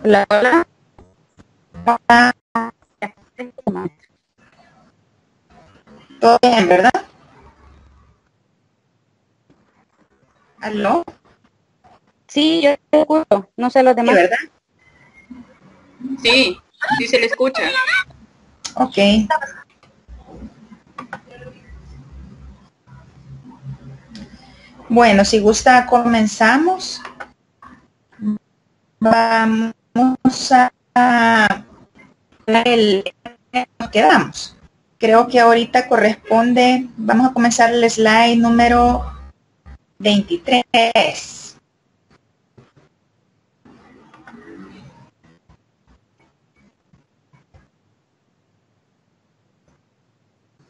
Hola, hola. Todo bien, ¿verdad? ¿Aló? Sí, yo te escucho, no sé los Sí, demás. ¿verdad? Sí, sí se le escucha. Ok. Bueno, si gusta, comenzamos. Vamos a nos quedamos. Creo que ahorita corresponde, vamos a comenzar el slide número 23.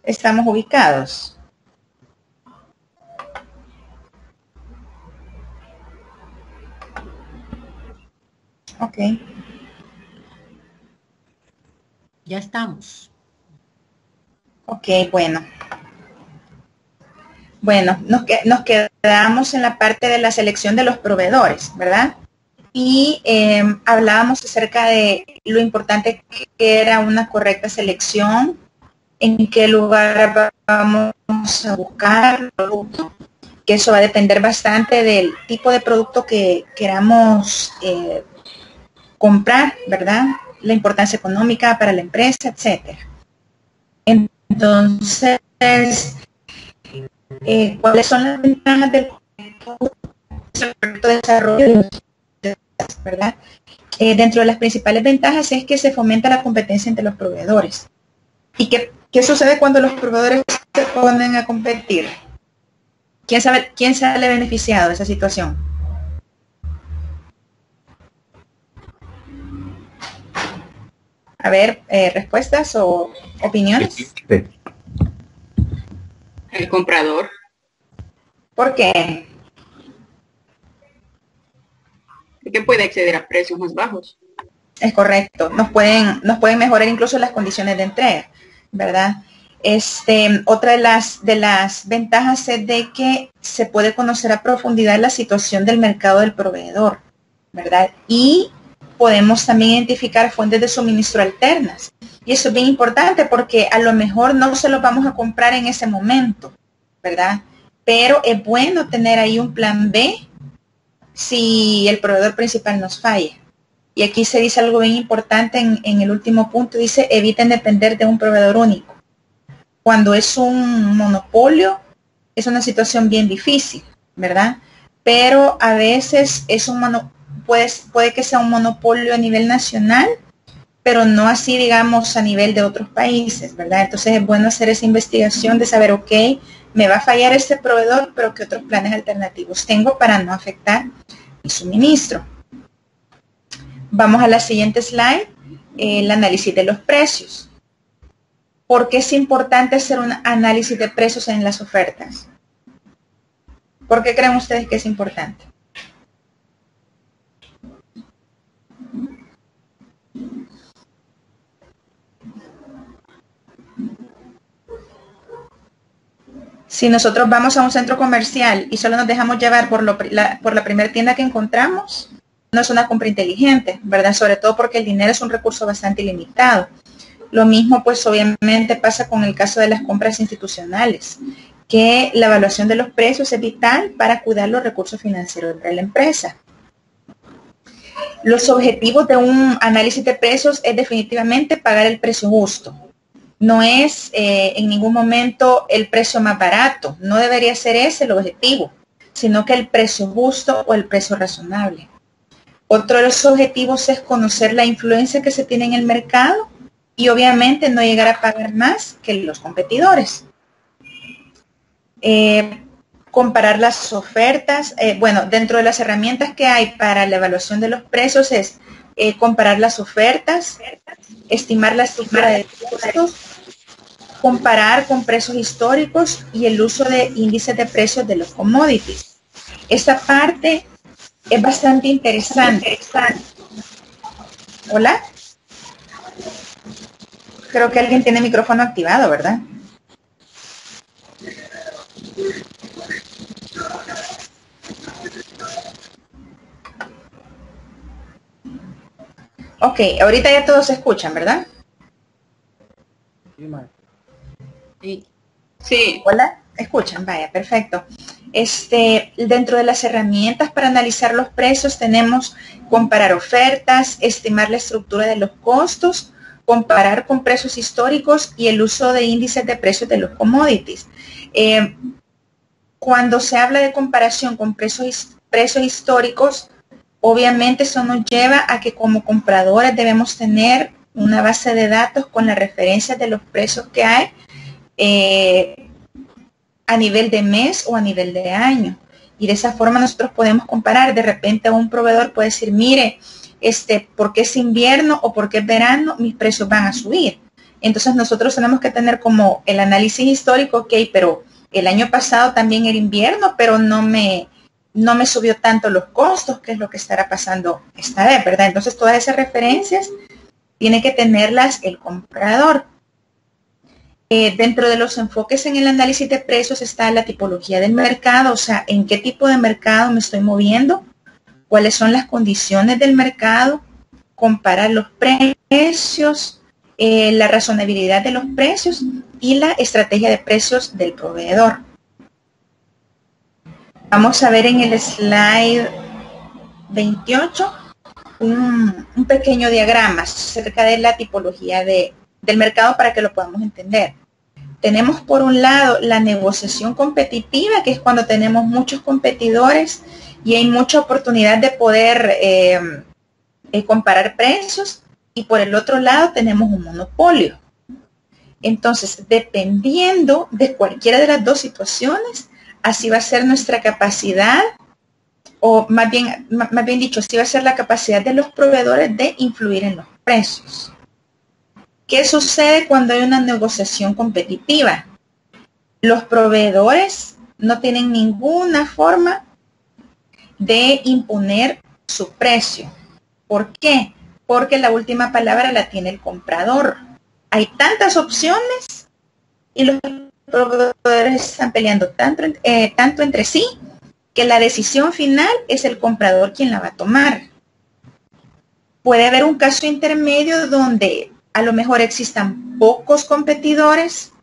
Estamos ubicados. Ok. Ya estamos. Ok, bueno. Bueno, nos quedamos en la parte de la selección de los proveedores, ¿verdad? Y hablábamos acerca de lo importante que era una correcta selección, en qué lugar vamos a buscar el producto, que eso va a depender bastante del tipo de producto que queramos comprar, ¿verdad? La importancia económica para la empresa, etcétera. Entonces, ¿cuáles son las ventajas del correcto desarrollo, ¿verdad? Dentro de las principales ventajas es que se fomenta la competencia entre los proveedores. ¿Y qué sucede cuando los proveedores se ponen a competir? ¿Quién sale beneficiado de esa situación? A ver, respuestas o opiniones. El comprador. ¿Por qué? Que puede acceder a precios más bajos. Es correcto. Nos pueden mejorar incluso las condiciones de entrega, ¿verdad? Otra de las ventajas es de que se puede conocer a profundidad la situación del mercado del proveedor, ¿verdad? Y podemos también identificar fuentes de suministro alternas. Y eso es bien importante porque a lo mejor no se los vamos a comprar en ese momento, ¿verdad? Pero es bueno tener ahí un plan B si el proveedor principal nos falla. Y aquí se dice algo bien importante en el último punto, dice eviten depender de un proveedor único. Cuando es un monopolio, es una situación bien difícil, ¿verdad? Pero a veces es puede que sea un monopolio a nivel nacional, pero no así, digamos, a nivel de otros países, ¿verdad? Entonces es bueno hacer esa investigación de saber, ok, me va a fallar este proveedor, pero ¿qué otros planes alternativos tengo para no afectar mi suministro? Vamos a la siguiente slide, el análisis de los precios. ¿Por qué es importante hacer un análisis de precios en las ofertas? ¿Por qué creen ustedes que es importante? Si nosotros vamos a un centro comercial y solo nos dejamos llevar por la primera tienda que encontramos, no es una compra inteligente, ¿verdad? Sobre todo porque el dinero es un recurso bastante limitado. Lo mismo, pues obviamente pasa con el caso de las compras institucionales, que la evaluación de los precios es vital para cuidar los recursos financieros de la empresa. Los objetivos de un análisis de precios es definitivamente pagar el precio justo. No es en ningún momento el precio más barato, no debería ser ese el objetivo, sino que el precio justo o el precio razonable. Otro de los objetivos es conocer la influencia que se tiene en el mercado y obviamente no llegar a pagar más que los competidores. Comparar las ofertas, bueno, dentro de las herramientas que hay para la evaluación de los precios es comparar las ofertas, estimar la estructura de costos, comparar con precios históricos y el uso de índices de precios de los commodities. Esta parte es bastante interesante. ¿Hola? Creo que alguien tiene el micrófono activado, ¿verdad? Ok, ahorita ya todos se escuchan, ¿verdad? Sí. Sí, Hola, escuchan, vaya, perfecto. Dentro de las herramientas para analizar los precios tenemos comparar ofertas, estimar la estructura de los costos, comparar con precios históricos y el uso de índices de precios de los commodities. Cuando se habla de comparación con precios históricos, obviamente eso nos lleva a que como compradores debemos tener una base de datos con las referencias de los precios que hay a nivel de mes o a nivel de año. Y de esa forma nosotros podemos comparar. De repente un proveedor puede decir, mire, porque es invierno o porque es verano, mis precios van a subir. Entonces nosotros tenemos que tener como el análisis histórico, ok, pero el año pasado también era invierno, pero no me subió tanto los costos, que es lo que estará pasando esta vez, ¿verdad? Entonces todas esas referencias tiene que tenerlas el comprador. Dentro de los enfoques en el análisis de precios está la tipología del mercado, o sea, en qué tipo de mercado me estoy moviendo, cuáles son las condiciones del mercado, comparar los precios, la razonabilidad de los precios y la estrategia de precios del proveedor. Vamos a ver en el slide 28 un pequeño diagrama acerca de la tipología del mercado para que lo podamos entender. Tenemos por un lado la negociación competitiva, que es cuando tenemos muchos competidores y hay mucha oportunidad de poder comparar precios, y por el otro lado tenemos un monopolio. Entonces, dependiendo de cualquiera de las dos situaciones, así va a ser nuestra capacidad, o más bien dicho, así va a ser la capacidad de los proveedores de influir en los precios. ¿Qué sucede cuando hay una negociación competitiva? Los proveedores no tienen ninguna forma de imponer su precio. ¿Por qué? Porque la última palabra la tiene el comprador. Hay tantas opciones y los proveedores están peleando tanto entre sí que la decisión final es el comprador quien la va a tomar. Puede haber un caso intermedio donde a lo mejor existan pocos competidores,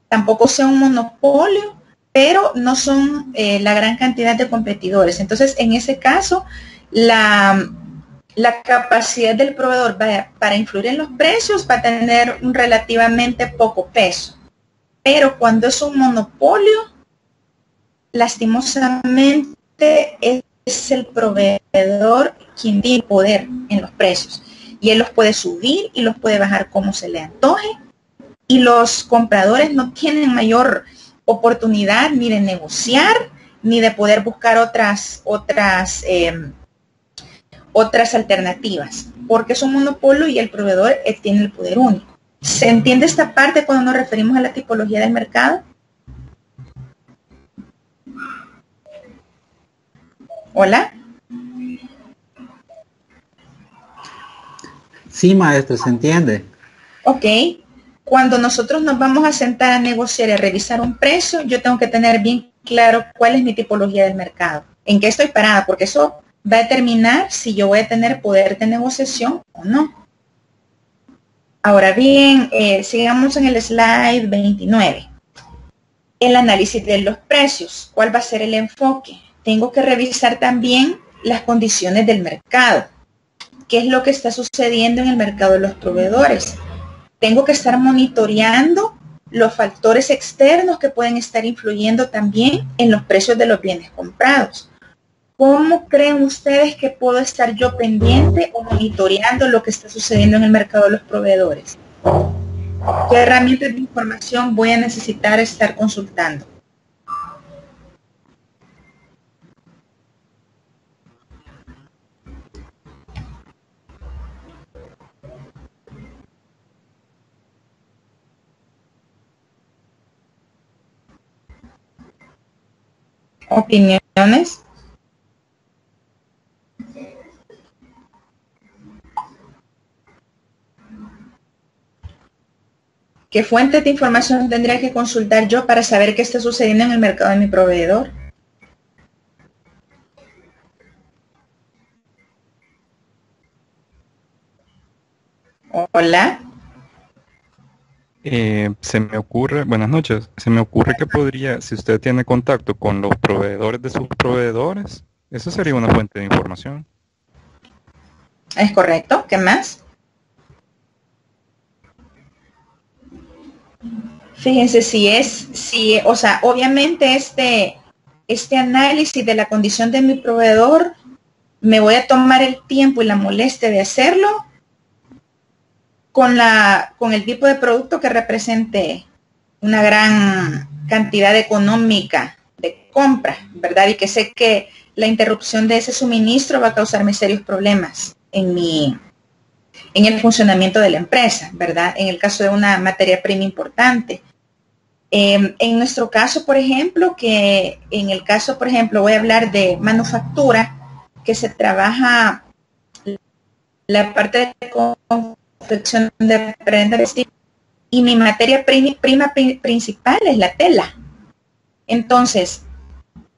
tampoco sea un monopolio, pero no son la gran cantidad de competidores. Entonces, en ese caso, la capacidad del proveedor para influir en los precios va a tener un relativamente poco peso. Pero cuando es un monopolio, lastimosamente es el proveedor quien tiene poder en los precios. Y él los puede subir y los puede bajar como se le antoje. Y los compradores no tienen mayor oportunidad ni de negociar, ni de poder buscar otras alternativas, porque es un monopolio y el proveedor tiene el poder único. ¿Se entiende esta parte cuando nos referimos a la tipología del mercado? ¿Hola? Sí, maestro, se entiende. Ok. Cuando nosotros nos vamos a sentar a negociar y a revisar un precio, yo tengo que tener bien claro cuál es mi tipología del mercado, en qué estoy parada, porque eso va a determinar si yo voy a tener poder de negociación o no. Ahora bien, sigamos en el slide 29. El análisis de los precios. ¿Cuál va a ser el enfoque? Tengo que revisar también las condiciones del mercado. ¿Qué es lo que está sucediendo en el mercado de los proveedores? Tengo que estar monitoreando los factores externos que pueden estar influyendo también en los precios de los bienes comprados. ¿Cómo creen ustedes que puedo estar yo pendiente o monitoreando lo que está sucediendo en el mercado de los proveedores? ¿Qué herramientas de información voy a necesitar estar consultando? ¿Opiniones? ¿Qué fuentes de información tendría que consultar yo para saber qué está sucediendo en el mercado de mi proveedor? Hola. Se me ocurre, buenas noches, se me ocurre que podría, si usted tiene contacto con los proveedores de sus proveedores, eso sería una fuente de información. ¿Es correcto? ¿Qué más? Fíjense o sea, obviamente este análisis de la condición de mi proveedor, me voy a tomar el tiempo y la molestia de hacerlo con el tipo de producto que represente una gran cantidad económica de compra, ¿verdad? Y que sé que la interrupción de ese suministro va a causarme serios problemas en el funcionamiento de la empresa, ¿verdad? En el caso de una materia prima importante. En nuestro caso, por ejemplo, voy a hablar de manufactura, que se trabaja la parte de confección de prendas y mi materia prima principal es la tela. Entonces,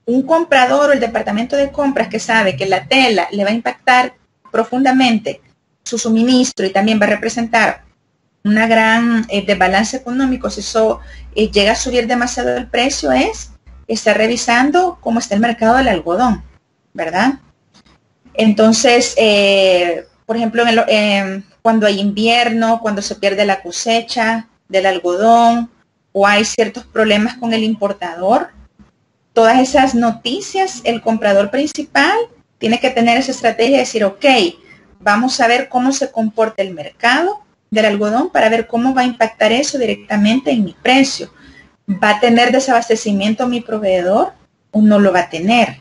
un comprador o el departamento de compras que sabe que la tela le va a impactar profundamente su suministro y también va a representar una gran desbalance económico, si eso llega a subir demasiado el precio, está revisando cómo está el mercado del algodón, ¿verdad? Entonces, por ejemplo, cuando hay invierno, cuando se pierde la cosecha del algodón o hay ciertos problemas con el importador, todas esas noticias, el comprador principal tiene que tener esa estrategia de decir, ok, vamos a ver cómo se comporta el mercado del algodón para ver cómo va a impactar eso directamente en mi precio. ¿Va a tener desabastecimiento mi proveedor o no lo va a tener?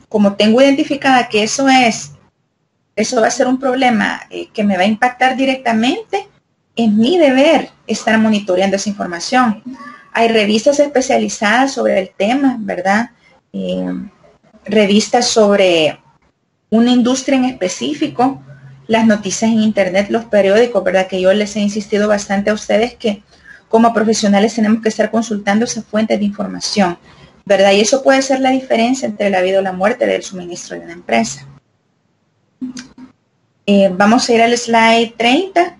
Como tengo identificada que eso va a ser un problema que me va a impactar directamente, es mi deber estar monitoreando esa información. Hay revistas especializadas sobre el tema, ¿verdad? Revistas sobre una industria en específico, las noticias en internet, los periódicos, ¿verdad? Que yo les he insistido bastante a ustedes que como profesionales tenemos que estar consultando esas fuentes de información, ¿verdad? Y eso puede ser la diferencia entre la vida o la muerte del suministro de una empresa. Vamos a ir al slide 30.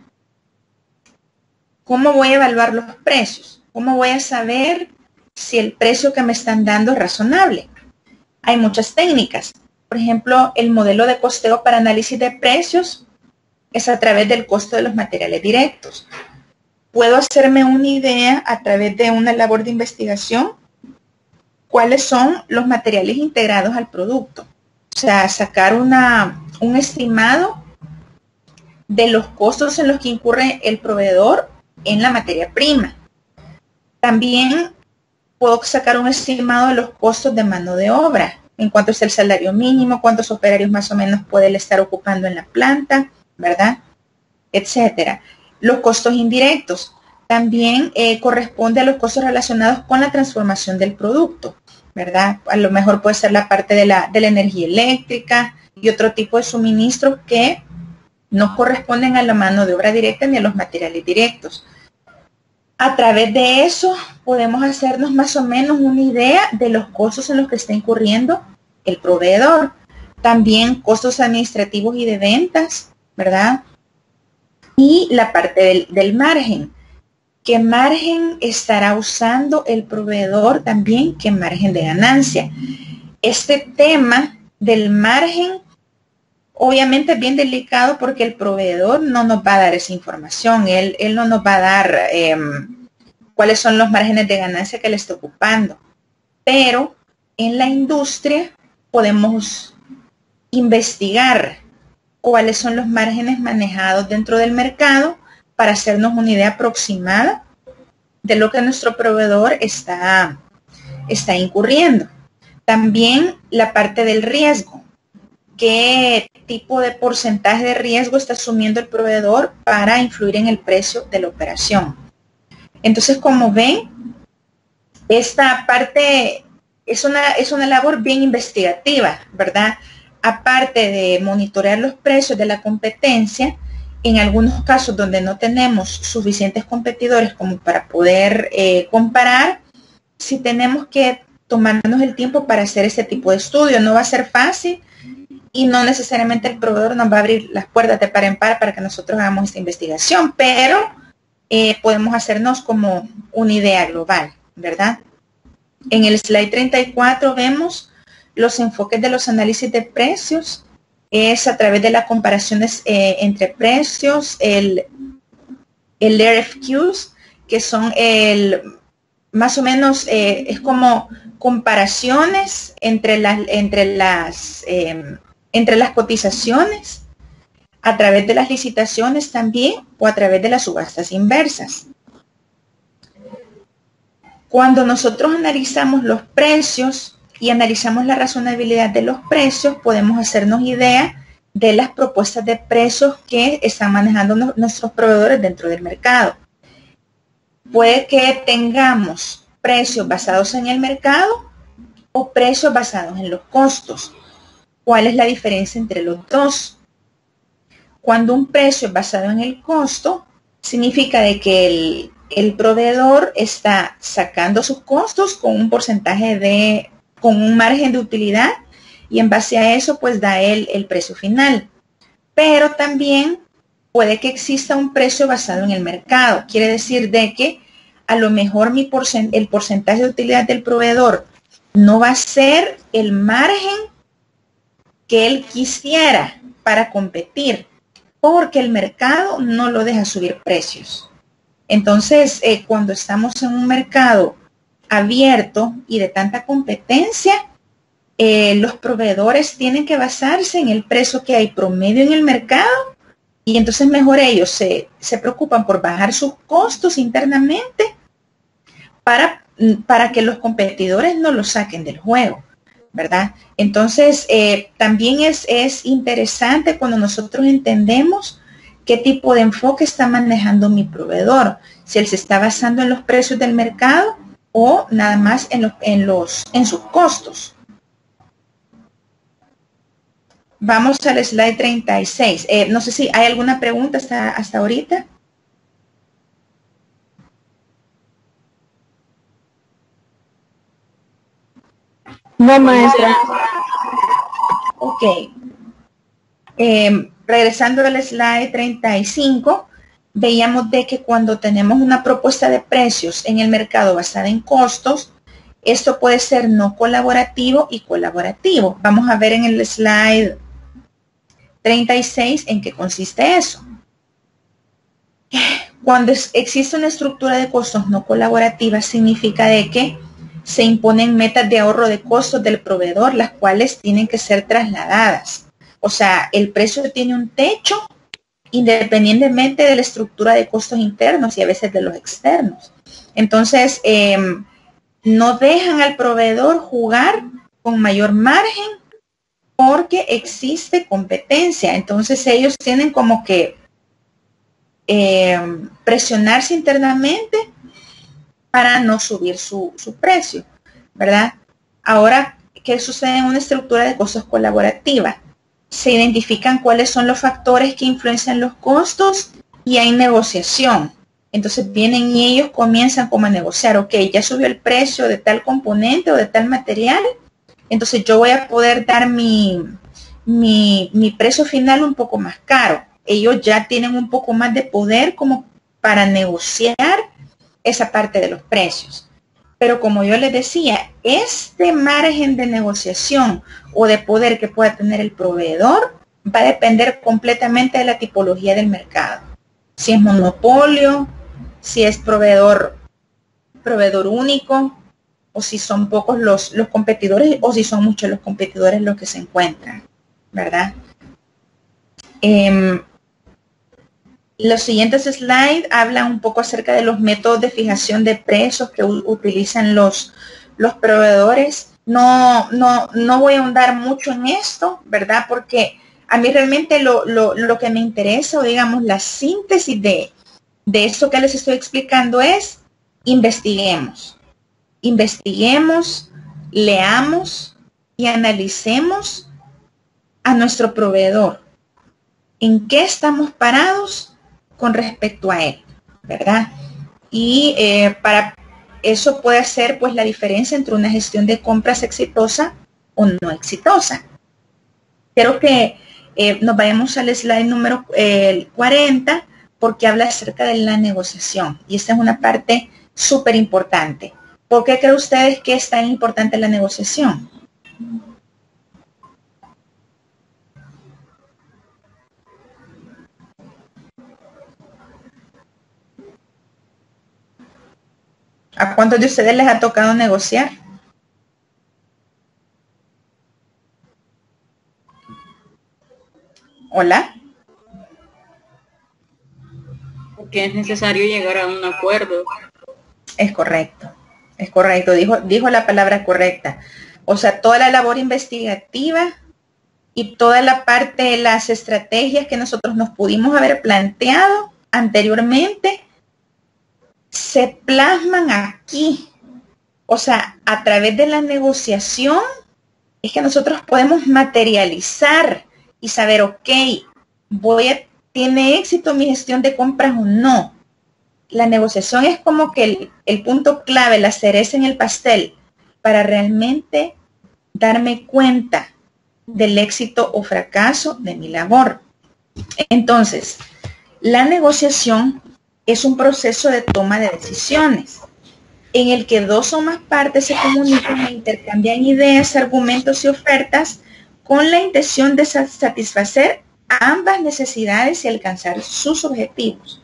¿Cómo voy a evaluar los precios? ¿Cómo voy a saber si el precio que me están dando es razonable? Hay muchas técnicas. Por ejemplo, el modelo de costeo para análisis de precios es a través del costo de los materiales directos. Puedo hacerme una idea a través de una labor de investigación cuáles son los materiales integrados al producto. O sea, sacar un estimado de los costos en los que incurre el proveedor en la materia prima. También puedo sacar un estimado de los costos de mano de obra, en cuánto es el salario mínimo, cuántos operarios más o menos puede él estar ocupando en la planta, ¿verdad? Etcétera. Los costos indirectos también corresponde a los costos relacionados con la transformación del producto, ¿verdad? A lo mejor puede ser la parte de la energía eléctrica y otro tipo de suministros que no corresponden a la mano de obra directa ni a los materiales directos. A través de eso podemos hacernos más o menos una idea de los costos en los que está incurriendo el proveedor. También costos administrativos y de ventas, ¿verdad? Y la parte del margen. ¿Qué margen estará usando el proveedor también? ¿Qué margen de ganancia? Este tema del margen obviamente es bien delicado porque el proveedor no nos va a dar esa información. Él no nos va a dar cuáles son los márgenes de ganancia que le está ocupando. Pero en la industria podemos investigar cuáles son los márgenes manejados dentro del mercado para hacernos una idea aproximada de lo que nuestro proveedor está incurriendo. También la parte del riesgo. ¿Qué tipo de porcentaje de riesgo está asumiendo el proveedor para influir en el precio de la operación? Entonces, como ven, esta parte es una labor bien investigativa, ¿verdad? Aparte de monitorear los precios de la competencia, en algunos casos donde no tenemos suficientes competidores como para poder comparar, si tenemos que tomarnos el tiempo para hacer este tipo de estudio. No va a ser fácil y no necesariamente el proveedor nos va a abrir las puertas de par en par para que nosotros hagamos esta investigación, pero podemos hacernos como una idea global, ¿verdad? En el slide 34 vemos los enfoques de los análisis de precios. Es a través de las comparaciones entre precios, el RFQs, que son más o menos es como comparaciones entre las cotizaciones, a través de las licitaciones también, o a través de las subastas inversas. Cuando nosotros analizamos los precios y analizamos la razonabilidad de los precios, podemos hacernos idea de las propuestas de precios que están manejando nuestros proveedores dentro del mercado. Puede que tengamos precios basados en el mercado o precios basados en los costos. ¿Cuál es la diferencia entre los dos? Cuando un precio es basado en el costo, significa de que el proveedor está sacando sus costos con un porcentaje con un margen de utilidad, y en base a eso pues da el precio final. Pero también puede que exista un precio basado en el mercado. Quiere decir de que a lo mejor el porcentaje de utilidad del proveedor no va a ser el margen que él quisiera para competir, porque el mercado no lo deja subir precios. Entonces, cuando estamos en un mercado abierto y de tanta competencia, los proveedores tienen que basarse en el precio que hay promedio en el mercado, y entonces mejor ellos se preocupan por bajar sus costos internamente para que los competidores no los saquen del juego, ¿verdad? Entonces, también es interesante cuando nosotros entendemos qué tipo de enfoque está manejando mi proveedor, si él se está basando en los precios del mercado o nada más en sus costos. Vamos al slide 36. No sé si hay alguna pregunta hasta ahorita. No, maestra. Ok. Regresando al slide 35, veíamos de que cuando tenemos una propuesta de precios en el mercado basada en costos, esto puede ser no colaborativo y colaborativo. Vamos a ver en el slide 36 en qué consiste eso. Cuando existe una estructura de costos no colaborativa, significa de que se imponen metas de ahorro de costos del proveedor, las cuales tienen que ser trasladadas. O sea, el precio tiene un techo independientemente de la estructura de costos internos y a veces de los externos. Entonces, no dejan al proveedor jugar con mayor margen porque existe competencia. Entonces, ellos tienen como que presionarse internamente para no subir su precio, ¿verdad? Ahora, ¿qué sucede en una estructura de costos colaborativa? Se identifican cuáles son los factores que influencian los costos y hay negociación. Entonces vienen y ellos comienzan como a negociar. Ok, ya subió el precio de tal componente o de tal material, entonces yo voy a poder dar mi precio final un poco más caro. Ellos ya tienen un poco más de poder como para negociar esa parte de los precios. Pero como yo les decía, este margen de negociación o de poder que pueda tener el proveedor va a depender completamente de la tipología del mercado. Si es monopolio, si es proveedor único, o si son pocos los competidores, o si son muchos los competidores los que se encuentran, ¿verdad? Los siguientes slides hablan un poco acerca de los métodos de fijación de precios que utilizan los proveedores. No voy a ahondar mucho en esto, ¿verdad? Porque a mí realmente lo que me interesa, o digamos la síntesis de esto que les estoy explicando es: investiguemos, leamos y analicemos a nuestro proveedor. ¿En qué estamos parados con respecto a él, verdad? Y para eso puede ser pues la diferencia entre una gestión de compras exitosa o no exitosa. Quiero que nos vayamos al slide número 40 porque habla acerca de la negociación. Y esta es una parte súper importante. ¿Por qué creen ustedes que es tan importante la negociación? ¿A cuántos de ustedes les ha tocado negociar? Hola. Porque es necesario llegar a un acuerdo. Es correcto, dijo la palabra correcta. O sea, toda la labor investigativa y toda la parte de las estrategias que nosotros nos pudimos haber planteado anteriormente se plasman aquí. O sea, a través de la negociación es que nosotros podemos materializar y saber, ok, ¿tiene éxito mi gestión de compras o no? La negociación es como que el punto clave, la cereza en el pastel, para realmente darme cuenta del éxito o fracaso de mi labor. Entonces, la negociación es un proceso de toma de decisiones en el que dos o más partes se comunican e intercambian ideas, argumentos y ofertas con la intención de satisfacer ambas necesidades y alcanzar sus objetivos.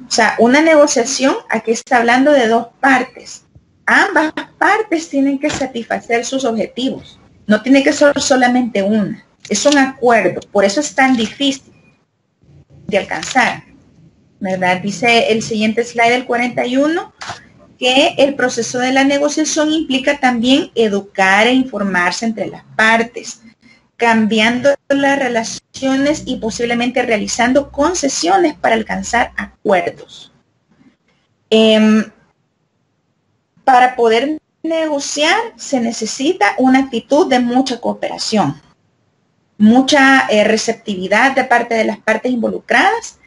O sea, una negociación, aquí está hablando de dos partes. Ambas partes tienen que satisfacer sus objetivos. No tiene que ser solamente una. Es un acuerdo. Por eso es tan difícil de alcanzar, ¿verdad? Dice el siguiente slide, el 41, que el proceso de la negociación implica también educar e informarse entre las partes, cambiando las relaciones y posiblemente realizando concesiones para alcanzar acuerdos. Para poder negociar se necesita una actitud de mucha cooperación, mucha receptividad de parte de las partes involucradas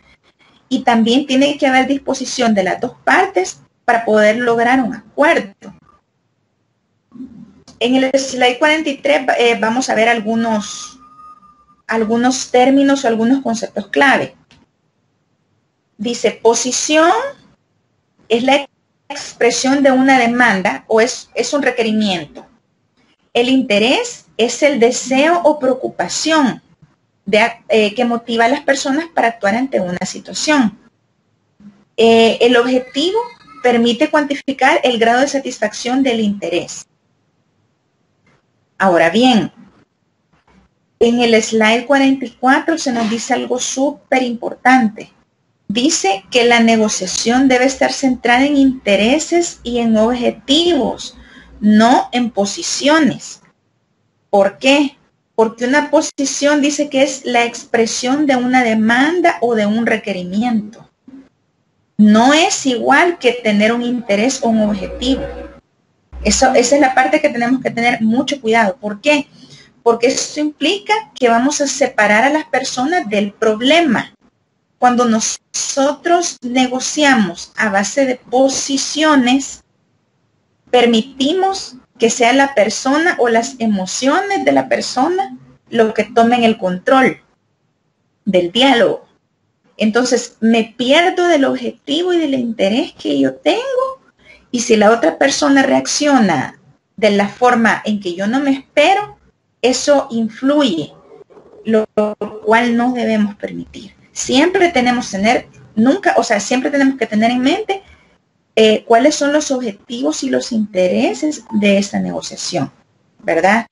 y también tiene que haber disposición de las dos partes para poder lograr un acuerdo. En el slide 43 vamos a ver algunos términos o algunos conceptos clave. Dice, posición es la expresión de una demanda o es un requerimiento. El interés es el deseo o preocupación que motiva a las personas para actuar ante una situación. El objetivo permite cuantificar el grado de satisfacción del interés. Ahora bien, en el slide 44 se nos dice algo súper importante. Dice que la negociación debe estar centrada en intereses y en objetivos, no en posiciones. ¿Por qué? Porque una posición dice que es la expresión de una demanda o de un requerimiento. No es igual que tener un interés o un objetivo. Esa es la parte que tenemos que tener mucho cuidado. ¿Por qué? Porque eso implica que vamos a separar a las personas del problema. Cuando nosotros negociamos a base de posiciones, permitimos que sea la persona o las emociones de la persona lo que tomen el control del diálogo. Entonces me pierdo del objetivo y del interés que yo tengo, y si la otra persona reacciona de la forma en que yo no me espero, eso influye, lo cual no debemos permitir. Siempre tenemos que tener en mente cuáles son los objetivos y los intereses de esta negociación, ¿verdad?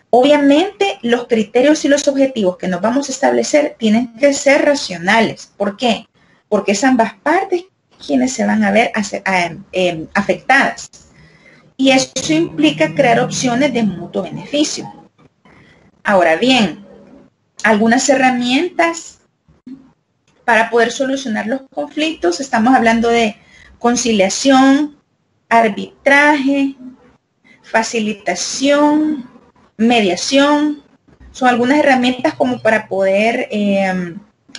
Obviamente, los criterios y los objetivos que nos vamos a establecer tienen que ser racionales. ¿Por qué? Porque es ambas partes quienes se van a ver afectadas. Y eso implica crear opciones de mutuo beneficio. Ahora bien, algunas herramientas para poder solucionar los conflictos, estamos hablando de conciliación, arbitraje, facilitación, mediación. Son algunas herramientas como para poder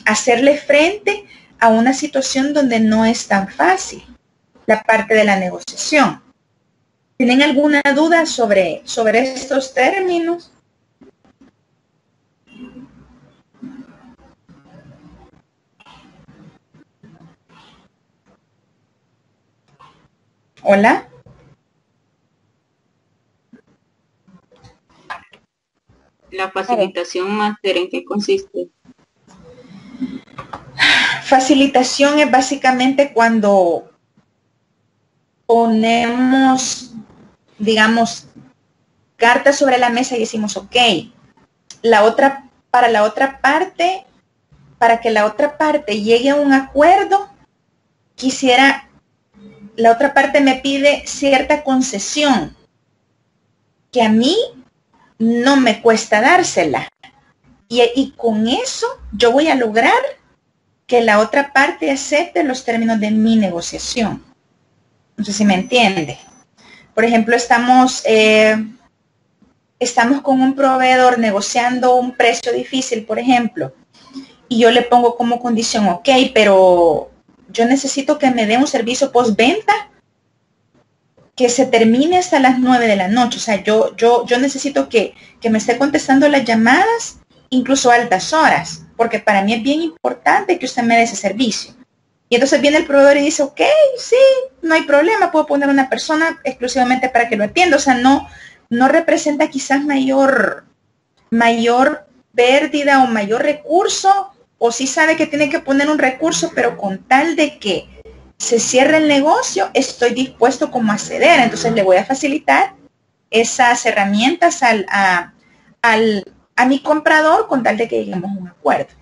hacerle frente a una situación donde no es tan fácil la parte de la negociación. ¿Tienen alguna duda sobre estos términos? Hola. La facilitación máster, ¿en qué consiste? Facilitación es básicamente cuando ponemos, digamos, cartas sobre la mesa y decimos, ok, para la otra parte, para que la otra parte llegue a un acuerdo, la otra parte me pide cierta concesión que a mí no me cuesta dársela. Y con eso yo voy a lograr que la otra parte acepte los términos de mi negociación. No sé si me entiende. Por ejemplo, estamos con un proveedor negociando un precio difícil, por ejemplo, y yo le pongo como condición, ok, pero yo necesito que me dé un servicio postventa que se termine hasta las 9 de la noche. O sea, yo necesito que me esté contestando las llamadas, incluso a altas horas, porque para mí es bien importante que usted me dé ese servicio. Y entonces viene el proveedor y dice, ok, sí, no hay problema, puedo poner una persona exclusivamente para que lo atienda. O sea, no representa quizás mayor pérdida o mayor recurso, o sí sabe que tiene que poner un recurso, pero con tal de que se cierre el negocio, estoy dispuesto como a ceder. Entonces le voy a facilitar esas herramientas a mi comprador con tal de que lleguemos a un acuerdo.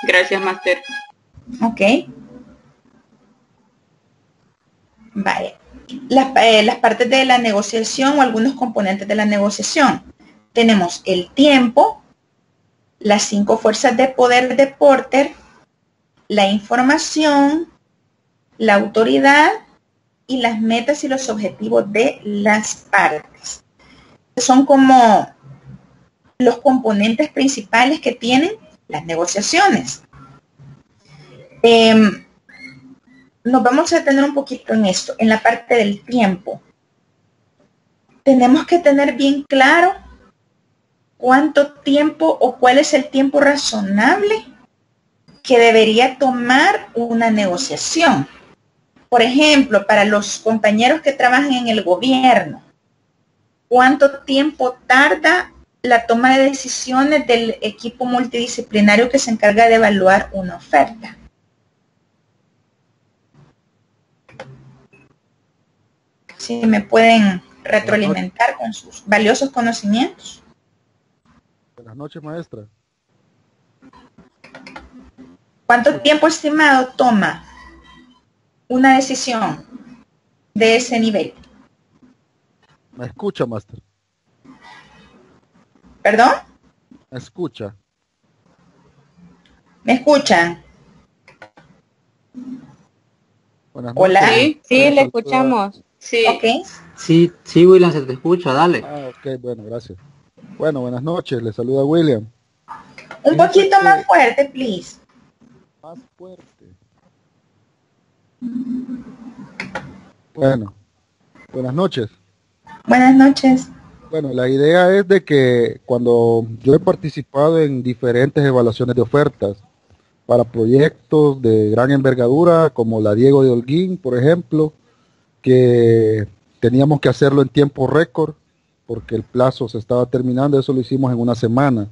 Gracias, máster. Ok. Vale. Las partes de la negociación o algunos componentes de la negociación. Tenemos el tiempo, las 5 fuerzas de poder de Porter, la información, la autoridad y las metas y los objetivos de las partes. Son como los componentes principales que tienen las negociaciones. Nos vamos a detener un poquito en esto, en la parte del tiempo. Tenemos que tener bien claro cuánto tiempo o cuál es el tiempo razonable que debería tomar una negociación. Por ejemplo, para los compañeros que trabajan en el gobierno, ¿cuánto tiempo tarda la toma de decisiones del equipo multidisciplinario que se encarga de evaluar una oferta? Si me pueden retroalimentar con sus valiosos conocimientos. Buenas noches, maestra. ¿Cuánto tiempo estimado toma una decisión de ese nivel? ¿Me escucha, maestra? ¿Perdón? ¿Me escucha? ¿Me escuchan? Buenas Hola. noches. Sí, le escuchamos. Sí. Ok. Sí, sí, William, se te escucha, dale. Ah, ok, bueno, gracias. Bueno, buenas noches, le saluda William. Un Fíjese poquito que- más fuerte, please. Más fuerte. Bueno, buenas noches. Buenas noches. Bueno, la idea es de que cuando yo he participado en diferentes evaluaciones de ofertas para proyectos de gran envergadura, como la Diego de Holguín, por ejemplo, que teníamos que hacerlo en tiempo récord, porque el plazo se estaba terminando, eso lo hicimos en una semana.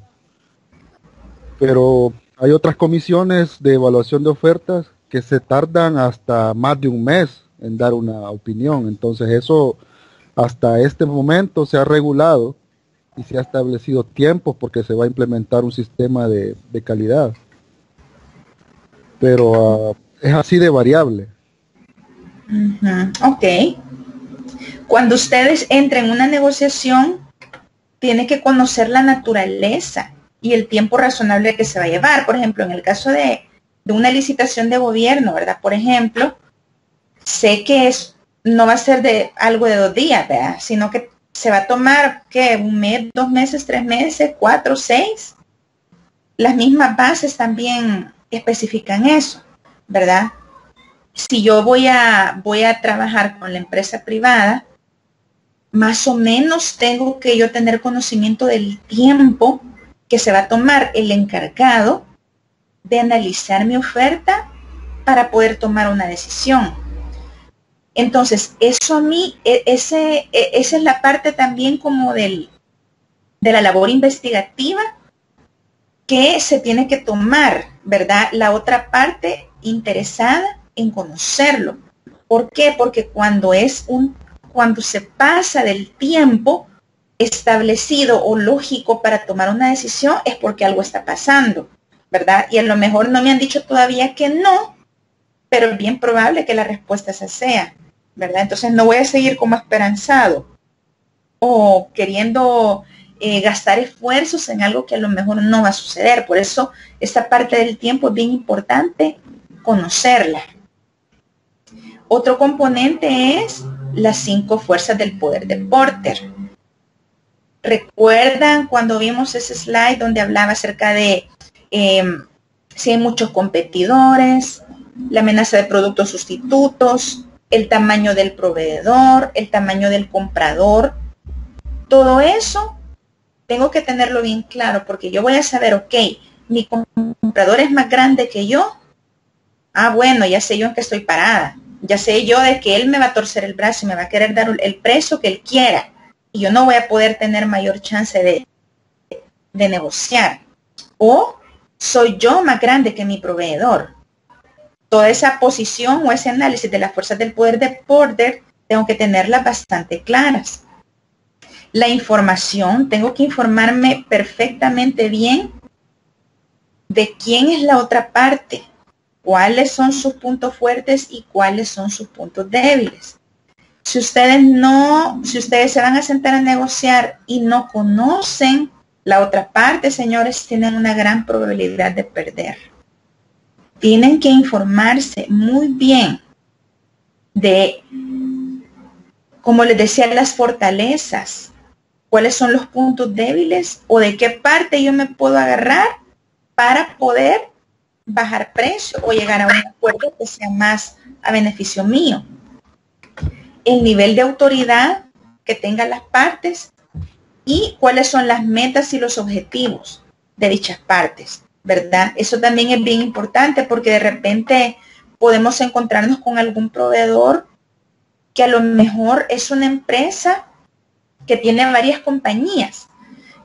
Pero hay otras comisiones de evaluación de ofertas que se tardan hasta más de un mes en dar una opinión. Entonces eso hasta este momento se ha regulado y se ha establecido tiempos porque se va a implementar un sistema de calidad. Pero es así de variable. Ok. Cuando ustedes entren en una negociación, tiene que conocer la naturaleza y el tiempo razonable que se va a llevar. Por ejemplo, en el caso de una licitación de gobierno, ¿verdad? Por ejemplo, sé que no va a ser de algo de 2 días, ¿verdad? Sino que se va a tomar, ¿qué? 1 mes, 2 meses, 3 meses, 4, 6. Las mismas bases también especifican eso, ¿verdad? Si yo voy a trabajar con la empresa privada, más o menos tengo que yo tener conocimiento del tiempo que se va a tomar el encargado de analizar mi oferta para poder tomar una decisión. Entonces, eso a mí, esa es la parte también como de la labor investigativa que se tiene que tomar, ¿verdad? La otra parte interesada en conocerlo. ¿Por qué? Porque cuando se pasa del tiempo establecido o lógico para tomar una decisión, es porque algo está pasando, ¿verdad? Y a lo mejor no me han dicho todavía que no, pero es bien probable que la respuesta esa sea, ¿verdad? Entonces no voy a seguir como esperanzado o queriendo gastar esfuerzos en algo que a lo mejor no va a suceder. Por eso esta parte del tiempo es bien importante conocerla. Otro componente es las 5 fuerzas del poder de Porter. ¿Recuerdan cuando vimos ese slide donde hablaba acerca de si hay muchos competidores, la amenaza de productos sustitutos, el tamaño del proveedor, el tamaño del comprador? Todo eso tengo que tenerlo bien claro, porque yo voy a saber, ok, mi comprador es más grande que yo. Ah, bueno, ya sé yo en qué estoy parada. Ya sé yo de que él me va a torcer el brazo y me va a querer dar el precio que él quiera. Y yo no voy a poder tener mayor chance de negociar. O soy yo más grande que mi proveedor. Toda esa posición o ese análisis de las fuerzas del poder de Porter tengo que tenerlas bastante claras. La información, tengo que informarme perfectamente bien de quién es la otra parte, cuáles son sus puntos fuertes y cuáles son sus puntos débiles. Si ustedes se van a sentar a negociar y no conocen la otra parte, señores, tienen una gran probabilidad de perder. Tienen que informarse muy bien de, como les decía, las fortalezas, cuáles son los puntos débiles o de qué parte yo me puedo agarrar para poder bajar precio o llegar a un acuerdo que sea más a beneficio mío. El nivel de autoridad que tengan las partes y cuáles son las metas y los objetivos de dichas partes, ¿verdad? Eso también es bien importante porque de repente podemos encontrarnos con algún proveedor que a lo mejor es una empresa que tiene varias compañías.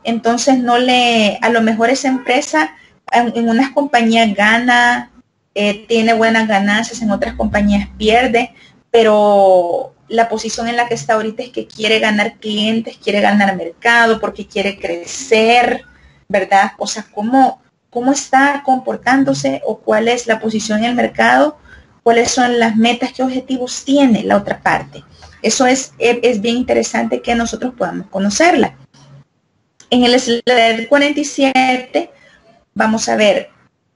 Entonces a lo mejor esa empresa en unas compañías gana, tiene buenas ganancias, en otras compañías pierde, pero la posición en la que está ahorita es que quiere ganar clientes, quiere ganar mercado, porque quiere crecer, ¿verdad? O sea, ¿cómo está comportándose o cuál es la posición en el mercado? ¿Cuáles son las metas, qué objetivos tiene la otra parte? Eso es bien interesante que nosotros podamos conocerla. En el slide 47 vamos a ver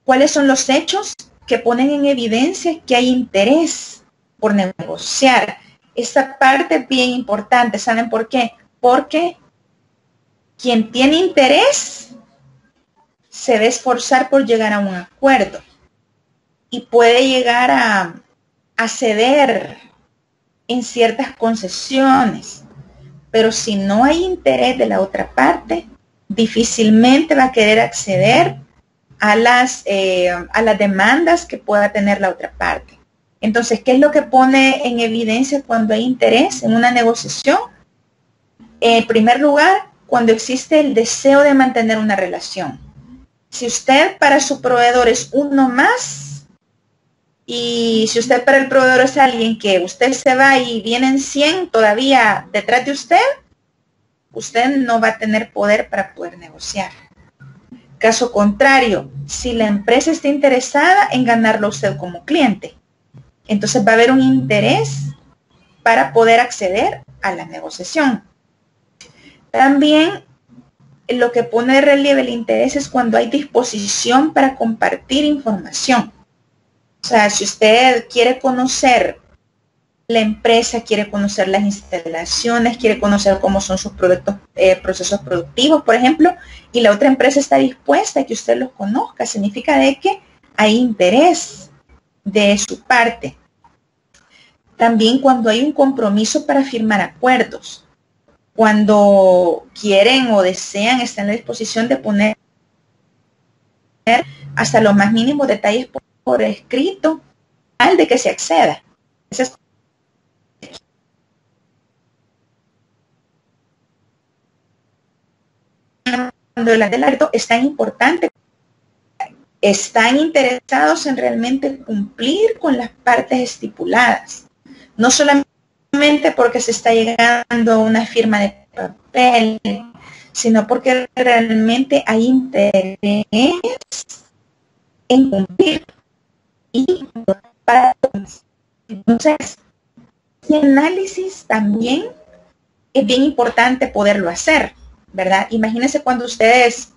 cuáles son los hechos que ponen en evidencia que hay interés por negociar. Esta parte es bien importante. ¿Saben por qué? Porque quien tiene interés se debe esforzar por llegar a un acuerdo y puede llegar a ceder en ciertas concesiones, pero si no hay interés de la otra parte, difícilmente va a querer acceder a las demandas que pueda tener la otra parte. Entonces, ¿qué es lo que pone en evidencia cuando hay interés en una negociación? En primer lugar, cuando existe el deseo de mantener una relación. Si usted para su proveedor es uno más, y si usted para el proveedor es alguien que usted se va y vienen 100 todavía detrás de usted no va a tener poder para poder negociar. Caso contrario, si la empresa está interesada en ganarlo a usted como cliente, entonces va a haber un interés para poder acceder a la negociación. También lo que pone de relieve el interés es cuando hay disposición para compartir información. O sea, si usted quiere conocer la empresa, quiere conocer las instalaciones, quiere conocer cómo son sus procesos productivos, por ejemplo, y la otra empresa está dispuesta a que usted los conozca, significa de que hay interés de su parte. También cuando hay un compromiso para firmar acuerdos, cuando quieren o desean, están en la disposición de poner hasta los más mínimos detalles por escrito, al de que se acceda. Esa es las del árbitro es tan importante, están interesados en realmente cumplir con las partes estipuladas, no solamente porque se está llegando a una firma de papel, sino porque realmente hay interés en cumplir. Y para entonces, el análisis también es bien importante poderlo hacer, ¿verdad? Imagínense cuando ustedes,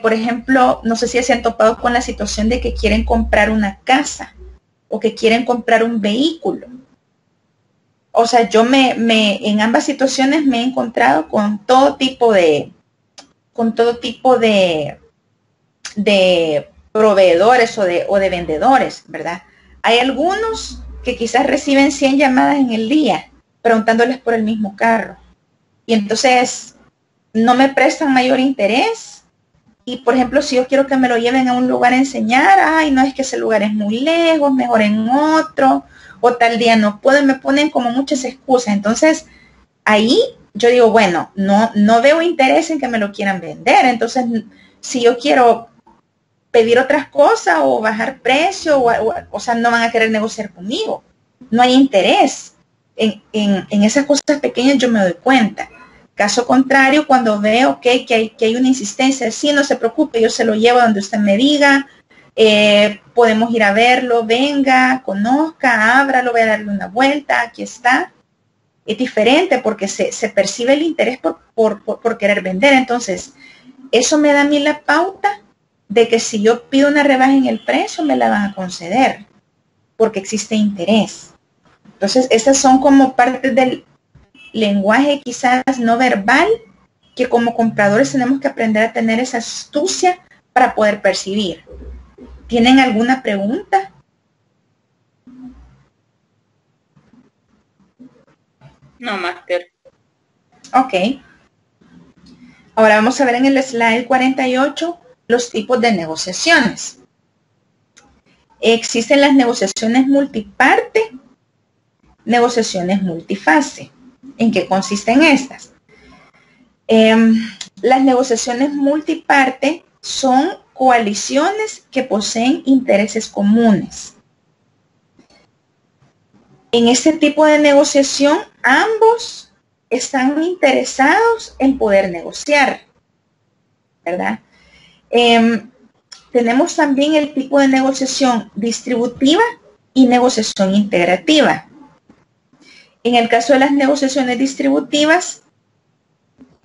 por ejemplo, no sé si se han topado con la situación de que quieren comprar una casa o que quieren comprar un vehículo. O sea, yo en ambas situaciones me he encontrado con todo tipo de proveedores o de vendedores, ¿verdad? Hay algunos que quizás reciben 100 llamadas en el día preguntándoles por el mismo carro. Y entonces no me prestan mayor interés. Y por ejemplo, si yo quiero que me lo lleven a un lugar a enseñar, ay, no, es que ese lugar es muy lejos, mejor en otro, o tal día no puedo, me ponen como muchas excusas. Entonces, ahí yo digo, bueno, no veo interés en que me lo quieran vender. Entonces, si yo quiero pedir otras cosas o bajar precio, o sea, no van a querer negociar conmigo. No hay interés. En esas cosas pequeñas yo me doy cuenta. Caso contrario, cuando veo que hay una insistencia, sí, no se preocupe, yo se lo llevo donde usted me diga, podemos ir a verlo, venga, conozca, ábralo, voy a darle una vuelta, aquí está. Es diferente porque se percibe el interés por querer vender. Entonces, eso me da a mí la pauta de que si yo pido una rebaja en el precio, me la van a conceder, porque existe interés. Entonces, estas son como partes del lenguaje quizás no verbal, que como compradores tenemos que aprender a tener esa astucia para poder percibir. ¿Tienen alguna pregunta? No, máster. Ok. Ahora vamos a ver en el slide 48 los tipos de negociaciones. Existen las negociaciones multiparte, negociaciones multifase. ¿En qué consisten estas? Las negociaciones multiparte son coaliciones que poseen intereses comunes. En este tipo de negociación, ambos están interesados en poder negociar, ¿verdad? Tenemos también el tipo de negociación distributiva y negociación integrativa. En el caso de las negociaciones distributivas,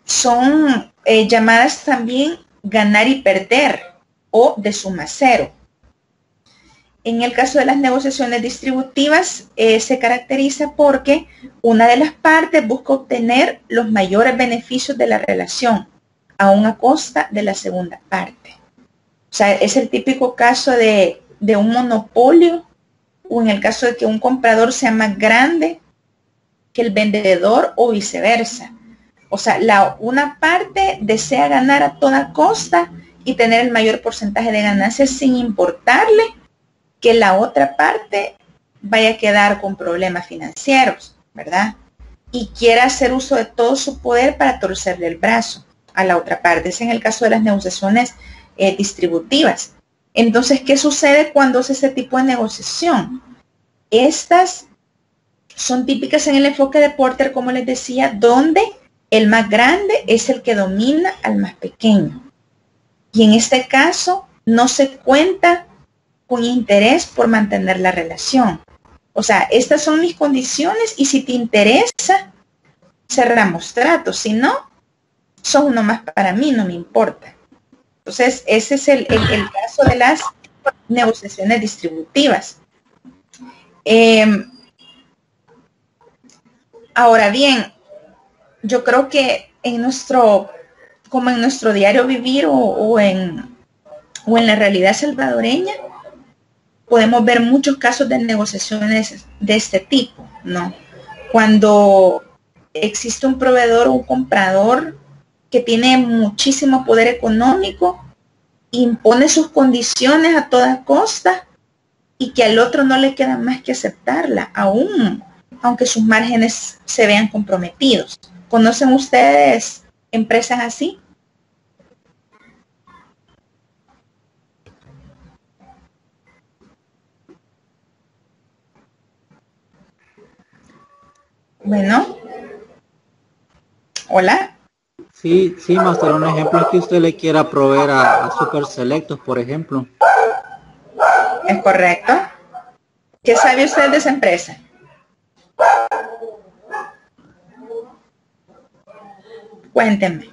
son llamadas también ganar y perder o de suma cero. En el caso de las negociaciones distributivas, se caracteriza porque una de las partes busca obtener los mayores beneficios de la relación, aún a costa de la segunda parte. O sea, es el típico caso de un monopolio, o en el caso de que un comprador sea más grande que el vendedor o viceversa. O sea, una parte desea ganar a toda costa y tener el mayor porcentaje de ganancias sin importarle que la otra parte vaya a quedar con problemas financieros, ¿verdad? Y quiera hacer uso de todo su poder para torcerle el brazo a la otra parte. Es en el caso de las negociaciones distributivas. Entonces, ¿qué sucede cuando es ese tipo de negociación? Estas son típicas en el enfoque de Porter, como les decía, donde el más grande es el que domina al más pequeño. Y en este caso no se cuenta con interés por mantener la relación. O sea, estas son mis condiciones y si te interesa, cerramos tratos. Si no, son uno más para mí, no me importa. Entonces, ese es el caso de las negociaciones distributivas. Ahora bien, yo creo que como en nuestro diario vivir o en la realidad salvadoreña, podemos ver muchos casos de negociaciones de este tipo, ¿no? Cuando existe un proveedor o un comprador que tiene muchísimo poder económico, impone sus condiciones a toda costa y que al otro no le queda más que aceptarla, aún aunque sus márgenes se vean comprometidos. ¿Conocen ustedes empresas así. Bueno. Hola. Sí, sí, Master, un ejemplo es que usted le quiera proveer a Super Selectos, por ejemplo. ¿Es correcto? ¿Qué sabe usted de esa empresa? Cuéntenme.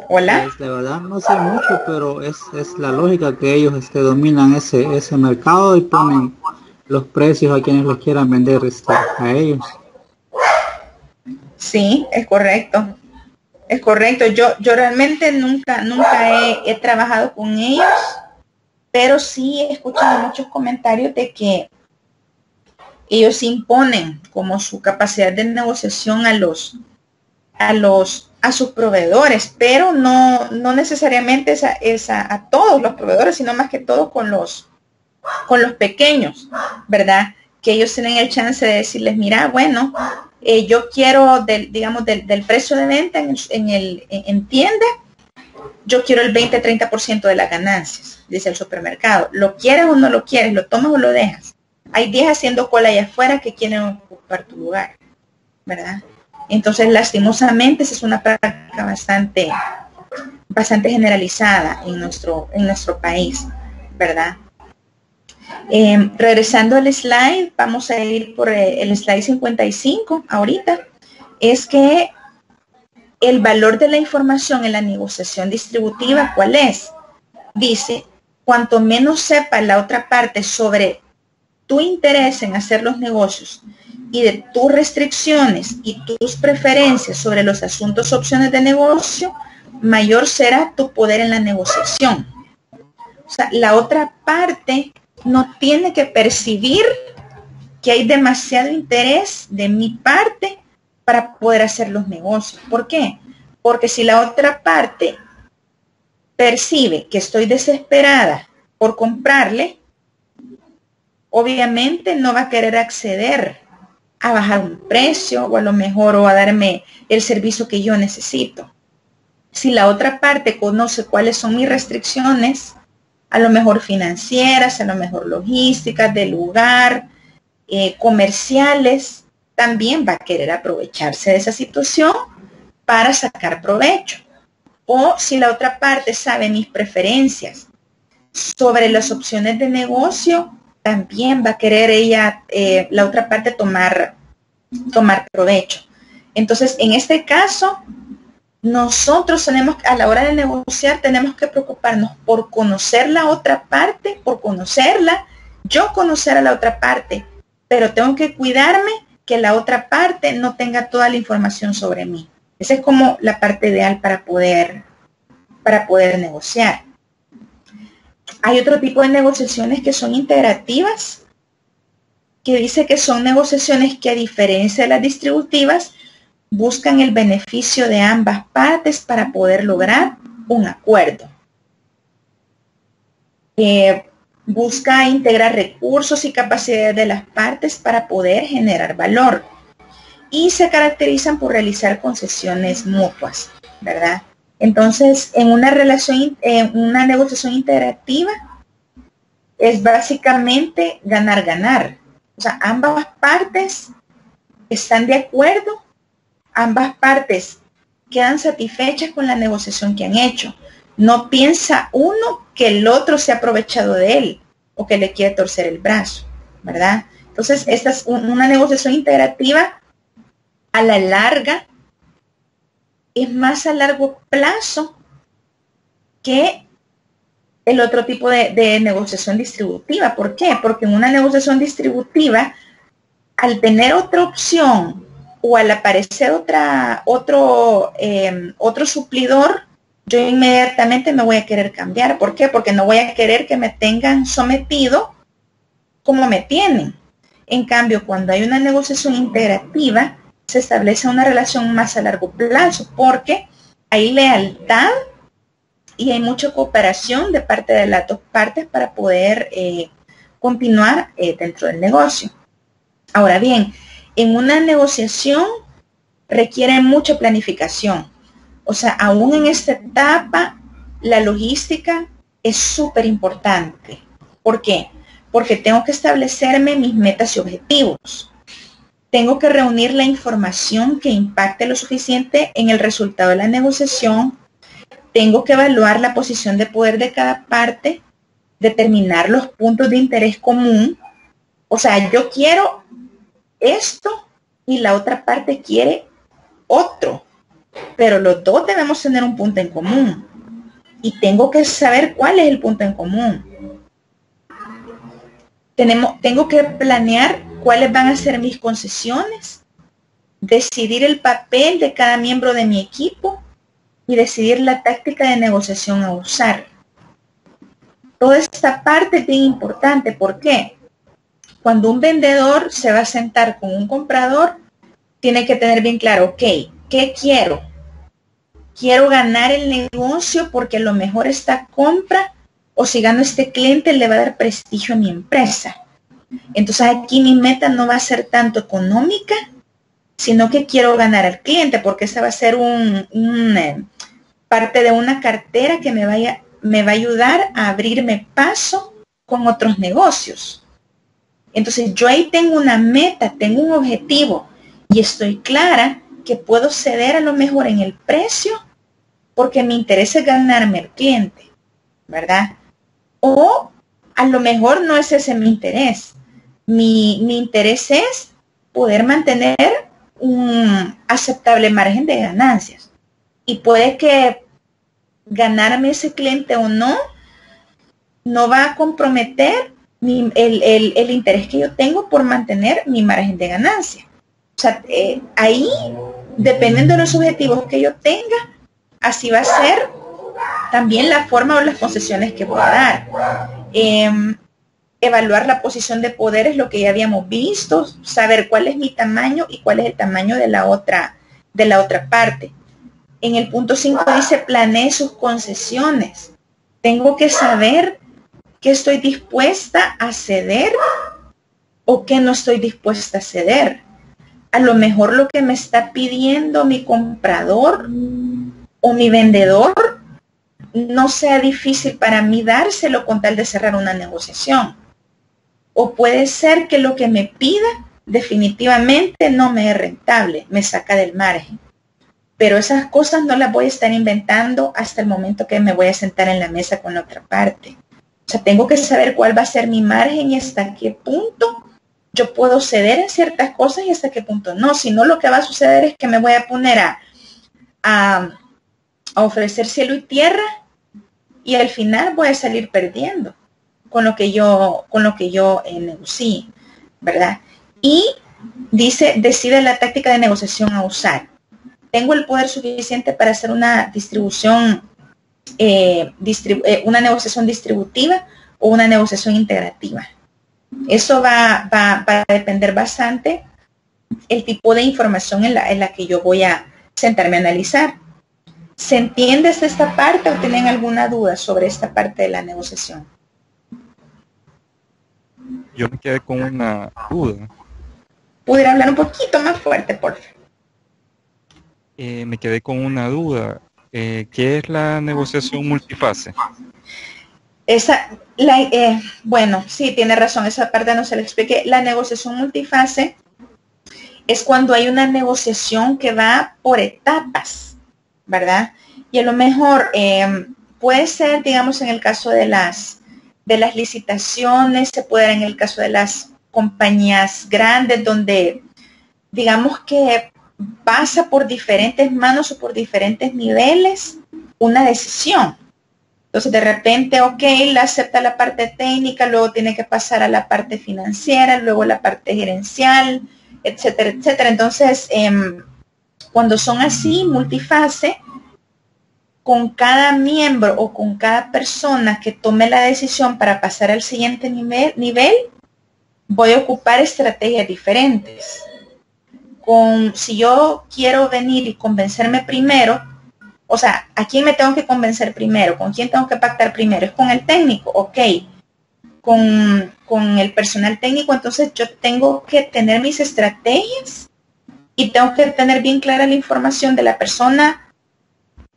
Hola. Pues, de verdad no sé mucho, pero es la lógica que ellos dominan ese mercado y ponen los precios a quienes los quieran vender a ellos. Sí, es correcto. Es correcto. Yo realmente nunca he trabajado con ellos, pero sí he escuchado muchos comentarios de que ellos imponen como su capacidad de negociación a sus proveedores, pero no necesariamente a todos los proveedores, sino más que todo con los pequeños, ¿verdad? Que ellos tienen el chance de decirles, mira, bueno, yo quiero del precio de venta en tienda, yo quiero el 20-30% de las ganancias, dice el supermercado. ¿Lo quieres o no lo quieres? ¿Lo tomas o lo dejas? Hay 10 haciendo cola allá afuera que quieren ocupar tu lugar, ¿verdad? Entonces, lastimosamente, esa es una práctica bastante generalizada en nuestro país, ¿verdad? Regresando al slide, vamos a ir por el slide 55 ahorita. Es que el valor de la información en la negociación distributiva, ¿cuál es? Dice, cuanto menos sepa la otra parte sobre tu interés en hacer los negocios y de tus restricciones y tus preferencias sobre los asuntos, opciones de negocio, mayor será tu poder en la negociación. O sea, la otra parte no tiene que percibir que hay demasiado interés de mi parte para poder hacer los negocios. ¿Por qué? Porque si la otra parte percibe que estoy desesperada por comprarle, obviamente no va a querer acceder a bajar un precio o a lo mejor o a darme el servicio que yo necesito. Si la otra parte conoce cuáles son mis restricciones, a lo mejor financieras, a lo mejor logísticas, de lugar, comerciales, también va a querer aprovecharse de esa situación para sacar provecho. O si la otra parte sabe mis preferencias sobre las opciones de negocio, también va a querer la otra parte tomar provecho. Entonces, en este caso, nosotros a la hora de negociar, tenemos que preocuparnos por conocer la otra parte, por conocerla, yo conocer a la otra parte, pero tengo que cuidarme que la otra parte no tenga toda la información sobre mí. Esa es como la parte ideal para poder negociar. Hay otro tipo de negociaciones que son integrativas, que dice que son negociaciones que, a diferencia de las distributivas, buscan el beneficio de ambas partes para poder lograr un acuerdo. Busca integrar recursos y capacidades de las partes para poder generar valor. Y se caracterizan por realizar concesiones mutuas, ¿verdad? Entonces, en una negociación integrativa, es básicamente ganar-ganar. O sea, ambas partes están de acuerdo, ambas partes quedan satisfechas con la negociación que han hecho. No piensa uno que el otro se ha aprovechado de él o que le quiere torcer el brazo, ¿verdad? Entonces, esta es una negociación integrativa a la larga, es más a largo plazo que el otro tipo de negociación distributiva. ¿Por qué? Porque en una negociación distributiva, al tener otra opción o al aparecer otro suplidor, yo inmediatamente me voy a querer cambiar. ¿Por qué? Porque no voy a querer que me tengan sometido como me tienen. En cambio, cuando hay una negociación integrativa, se establece una relación más a largo plazo, porque hay lealtad y hay mucha cooperación de parte de las dos partes para poder continuar dentro del negocio. Ahora bien, En una negociación requiere mucha planificación. O sea, aún en esta etapa, la logística es súper importante. ¿Por qué? Porque tengo que establecerme mis metas y objetivos. Tengo que reunir la información que impacte lo suficiente en el resultado de la negociación. Tengo que evaluar la posición de poder de cada parte, determinar los puntos de interés común. O sea, yo quiero esto y la otra parte quiere otro, pero los dos debemos tener un punto en común y tengo que saber cuál es el punto en común. Tengo que planear cuáles van a ser mis concesiones, decidir el papel de cada miembro de mi equipo y decidir la táctica de negociación a usar. Toda esta parte es bien importante. ¿Por qué? Cuando un vendedor se va a sentar con un comprador, tiene que tener bien claro, ok, ¿qué quiero? Quiero ganar el negocio porque a lo mejor esta compra o si gano este cliente le va a dar prestigio a mi empresa. Entonces aquí mi meta no va a ser tanto económica, sino que quiero ganar al cliente porque esa va a ser parte de una cartera que me va a ayudar a abrirme paso con otros negocios. Entonces yo ahí tengo una meta, tengo un objetivo y estoy clara que puedo ceder a lo mejor en el precio porque me interesa ganarme al cliente, ¿verdad? O a lo mejor no es ese mi interés. Mi interés es poder mantener un aceptable margen de ganancias. Y puede que ganarme ese cliente o no va a comprometer el interés que yo tengo por mantener mi margen de ganancia. O sea, ahí, dependiendo de los objetivos que yo tenga, así va a ser también la forma o las concesiones que voy a dar. Evaluar la posición de poder es lo que ya habíamos visto, saber cuál es mi tamaño y cuál es el tamaño de la otra parte. En el punto 5 dice, planee sus concesiones. Tengo que saber qué estoy dispuesta a ceder o qué no estoy dispuesta a ceder. A lo mejor lo que me está pidiendo mi comprador o mi vendedor no sea difícil para mí dárselo con tal de cerrar una negociación. O puede ser que lo que me pida definitivamente no me es rentable, me saca del margen. Pero esas cosas no las voy a estar inventando hasta el momento que me voy a sentar en la mesa con la otra parte. O sea, tengo que saber cuál va a ser mi margen y hasta qué punto yo puedo ceder en ciertas cosas y hasta qué punto no. Si no, lo que va a suceder es que me voy a poner a ofrecer cielo y tierra y al final voy a salir perdiendo con lo que yo negocié, ¿verdad? Y dice, decide la táctica de negociación a usar. Tengo el poder suficiente para hacer una distribución, una negociación distributiva o una negociación integrativa. Eso va a depender bastante el tipo de información en la que yo voy a sentarme a analizar. ¿Se entiende esta parte o tienen alguna duda sobre esta parte de la negociación? Yo me quedé con una duda. ¿Pudiera hablar un poquito más fuerte, por favor? Me quedé con una duda. ¿Qué es la negociación multifase? Bueno, sí, tiene razón, esa parte no se la expliqué. La negociación multifase es cuando hay una negociación que va por etapas, ¿verdad? Y a lo mejor puede ser, digamos, en el caso de las licitaciones, se puede dar en el caso de las compañías grandes, donde digamos que pasa por diferentes manos o por diferentes niveles una decisión. Entonces de repente, ok, la acepta la parte técnica, luego tiene que pasar a la parte financiera, luego la parte gerencial, etcétera, etcétera. Entonces, cuando son así, multifase, con cada miembro o con cada persona que tome la decisión para pasar al siguiente nivel, voy a ocupar estrategias diferentes. Si yo quiero venir y convencerme primero, o sea, ¿a quién me tengo que convencer primero? ¿Con quién tengo que pactar primero? ¿Es con el técnico? Ok. con el personal técnico, entonces yo tengo que tener mis estrategias y tengo que tener bien clara la información de la persona,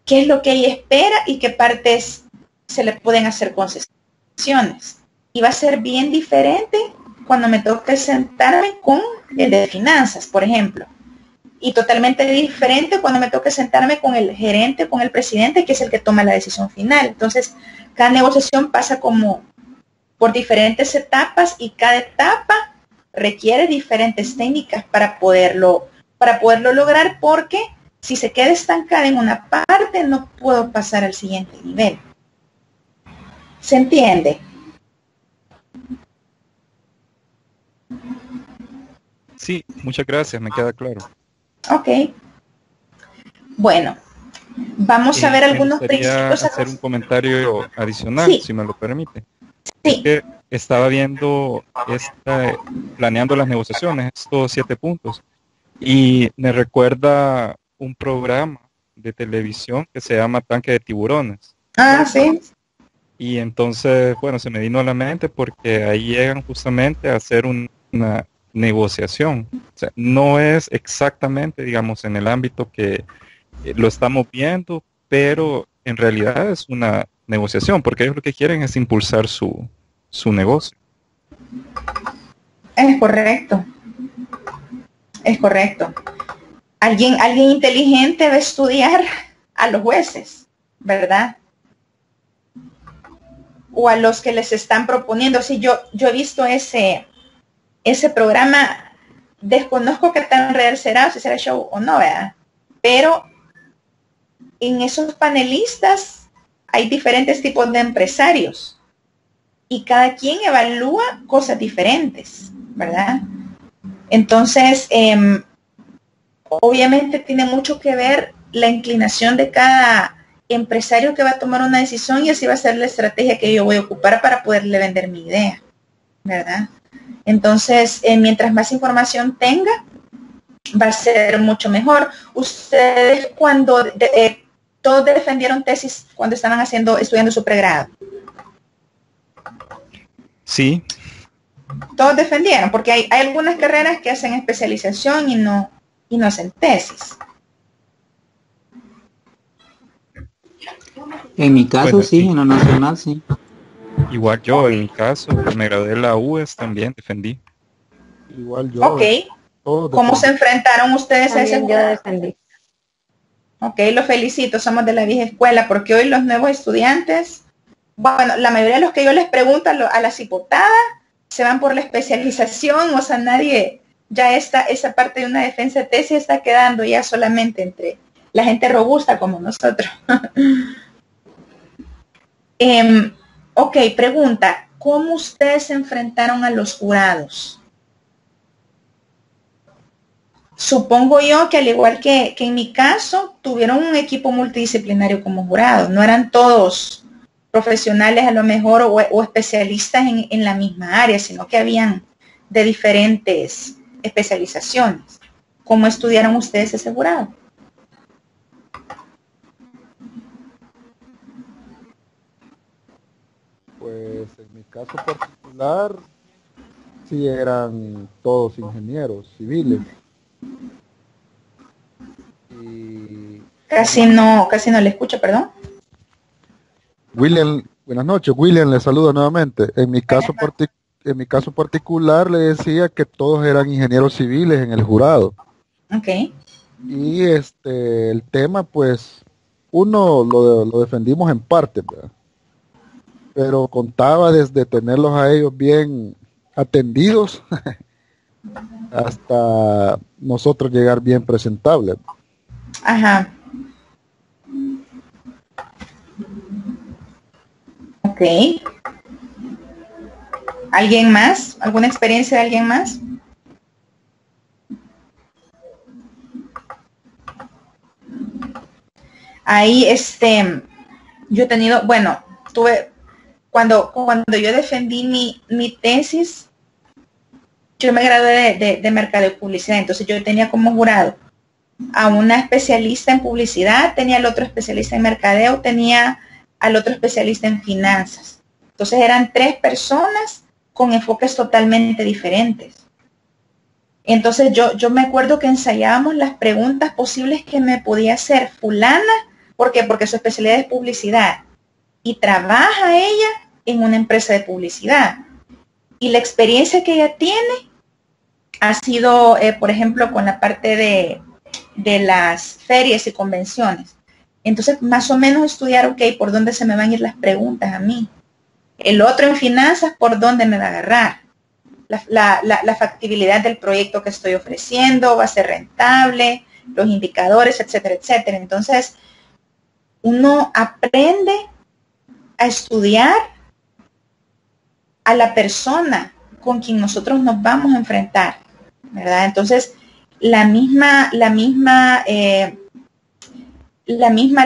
qué es lo que ella espera y qué partes se le pueden hacer concesiones. Y va a ser bien diferente cuando me toque sentarme con el de finanzas, por ejemplo. Y totalmente diferente cuando me toque sentarme con el gerente, con el presidente, que es el que toma la decisión final. Entonces, cada negociación pasa como por diferentes etapas y cada etapa requiere diferentes técnicas para poderlo lograr, porque si se queda estancada en una parte, no puedo pasar al siguiente nivel. ¿Se entiende? Sí, muchas gracias, me queda claro. Ok. Bueno, vamos a ver algunos Me gustaría principios. hacer un comentario adicional, Sí. si me lo permite. Sí. Que estaba viendo, planeando las negociaciones, estos 7 puntos, y me recuerda un programa de televisión que se llama Tanque de Tiburones. Ah, sí. Y entonces, bueno, se me vino a la mente porque ahí llegan justamente a hacer una negociación. O sea, no es exactamente, digamos, en el ámbito que lo estamos viendo, pero en realidad es una negociación, porque ellos lo que quieren es impulsar su negocio. Es correcto. Es correcto. Alguien inteligente va a estudiar a los jueces, ¿verdad? O a los que les están proponiendo. Sí, yo he visto ese programa, desconozco qué tan real será, si será show o no, ¿verdad? Pero en esos panelistas hay diferentes tipos de empresarios y cada quien evalúa cosas diferentes, ¿verdad? Entonces, obviamente tiene mucho que ver la inclinación de cada empresario que va a tomar una decisión, y así va a ser la estrategia que yo voy a ocupar para poderle vender mi idea, ¿verdad? Entonces, mientras más información tenga, va a ser mucho mejor. Ustedes cuando todos defendieron tesis cuando estaban estudiando su pregrado. Sí. Todos defendieron, porque hay algunas carreras que hacen especialización y no hacen tesis. En mi caso Bueno, sí, en lo nacional sí. Igual yo, en mi caso, me gradué de la UES, también defendí. Igual yo. Ok. Todos ¿Cómo se enfrentaron ustedes a ese? También yo defendí. Ok, los felicito, somos de la vieja escuela, porque hoy los nuevos estudiantes, bueno, la mayoría de los que yo les pregunto a la cipotada se van por la especialización, o sea, nadie, ya esa parte de una defensa de tesis está quedando ya solamente entre la gente robusta como nosotros. Ok, pregunta, ¿cómo ustedes se enfrentaron a los jurados? Supongo yo que al igual que en mi caso, tuvieron un equipo multidisciplinario como jurado. No eran todos profesionales a lo mejor o especialistas en la misma área, sino que habían de diferentes especializaciones. ¿Cómo estudiaron ustedes ese jurado? Pues en mi caso particular, sí eran todos ingenieros civiles. Y Casi no le escucho, perdón. William, buenas noches, William le saludo nuevamente. En mi caso particular le decía que todos eran ingenieros civiles en el jurado. Ok. Y el tema, pues, uno lo defendimos en parte, ¿verdad? Pero contaba desde tenerlos a ellos bien atendidos hasta nosotros llegar bien presentables. Ajá. Ok. ¿Alguien más? ¿Alguna experiencia de alguien más? Ahí, yo he tenido, bueno, cuando yo defendí mi tesis, yo me gradué de mercado y publicidad, entonces yo tenía como jurado a una especialista en publicidad, tenía al otro especialista en mercadeo, tenía al otro especialista en finanzas. Entonces eran 3 personas con enfoques totalmente diferentes. Entonces yo me acuerdo que ensayábamos las preguntas posibles que me podía hacer fulana. ¿Por qué? Porque su especialidad es publicidad y trabaja ella en una empresa de publicidad. Y la experiencia que ella tiene ha sido, por ejemplo, con la parte de las ferias y convenciones. Entonces, más o menos estudiar, ok, por dónde se me van a ir las preguntas a mí. El otro en finanzas, por dónde me va a agarrar. La factibilidad del proyecto que estoy ofreciendo, va a ser rentable, los indicadores, etcétera, etcétera. Entonces, uno aprende a estudiar a la persona con quien nosotros nos vamos a enfrentar, ¿verdad? Entonces, la misma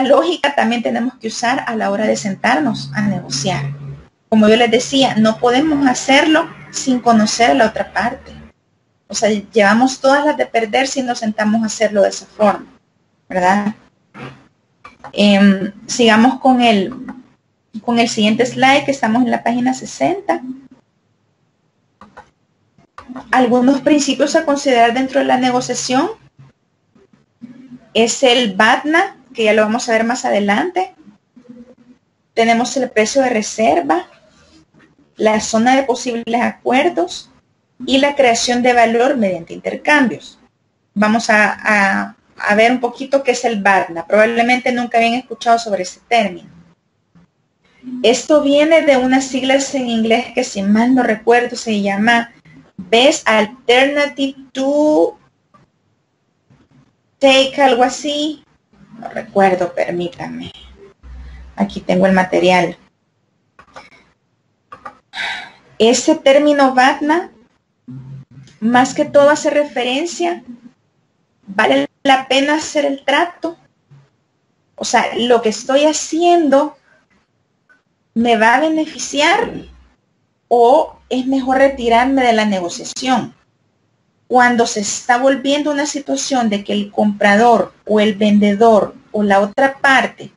lógica también tenemos que usar a la hora de sentarnos a negociar. Como yo les decía, no podemos hacerlo sin conocer a la otra parte. O sea, llevamos todas las de perder si nos sentamos a hacerlo de esa forma, ¿verdad? Sigamos con el siguiente slide, que estamos en la página 60. Algunos principios a considerar dentro de la negociación es el BATNA, que ya lo vamos a ver más adelante. Tenemos el precio de reserva, la zona de posibles acuerdos y la creación de valor mediante intercambios. Vamos a ver un poquito qué es el BATNA. Probablemente nunca habían escuchado sobre ese término. Esto viene de unas siglas en inglés que, si mal no recuerdo, se llama Best Alternative to Take, algo así. No recuerdo, permítanme. Aquí tengo el material. Ese término BATNA, más que todo hace referencia, ¿vale la pena hacer el trato? O sea, lo que estoy haciendo me va a beneficiar o es mejor retirarme de la negociación. Cuando se está volviendo una situación de que el comprador o el vendedor o la otra parte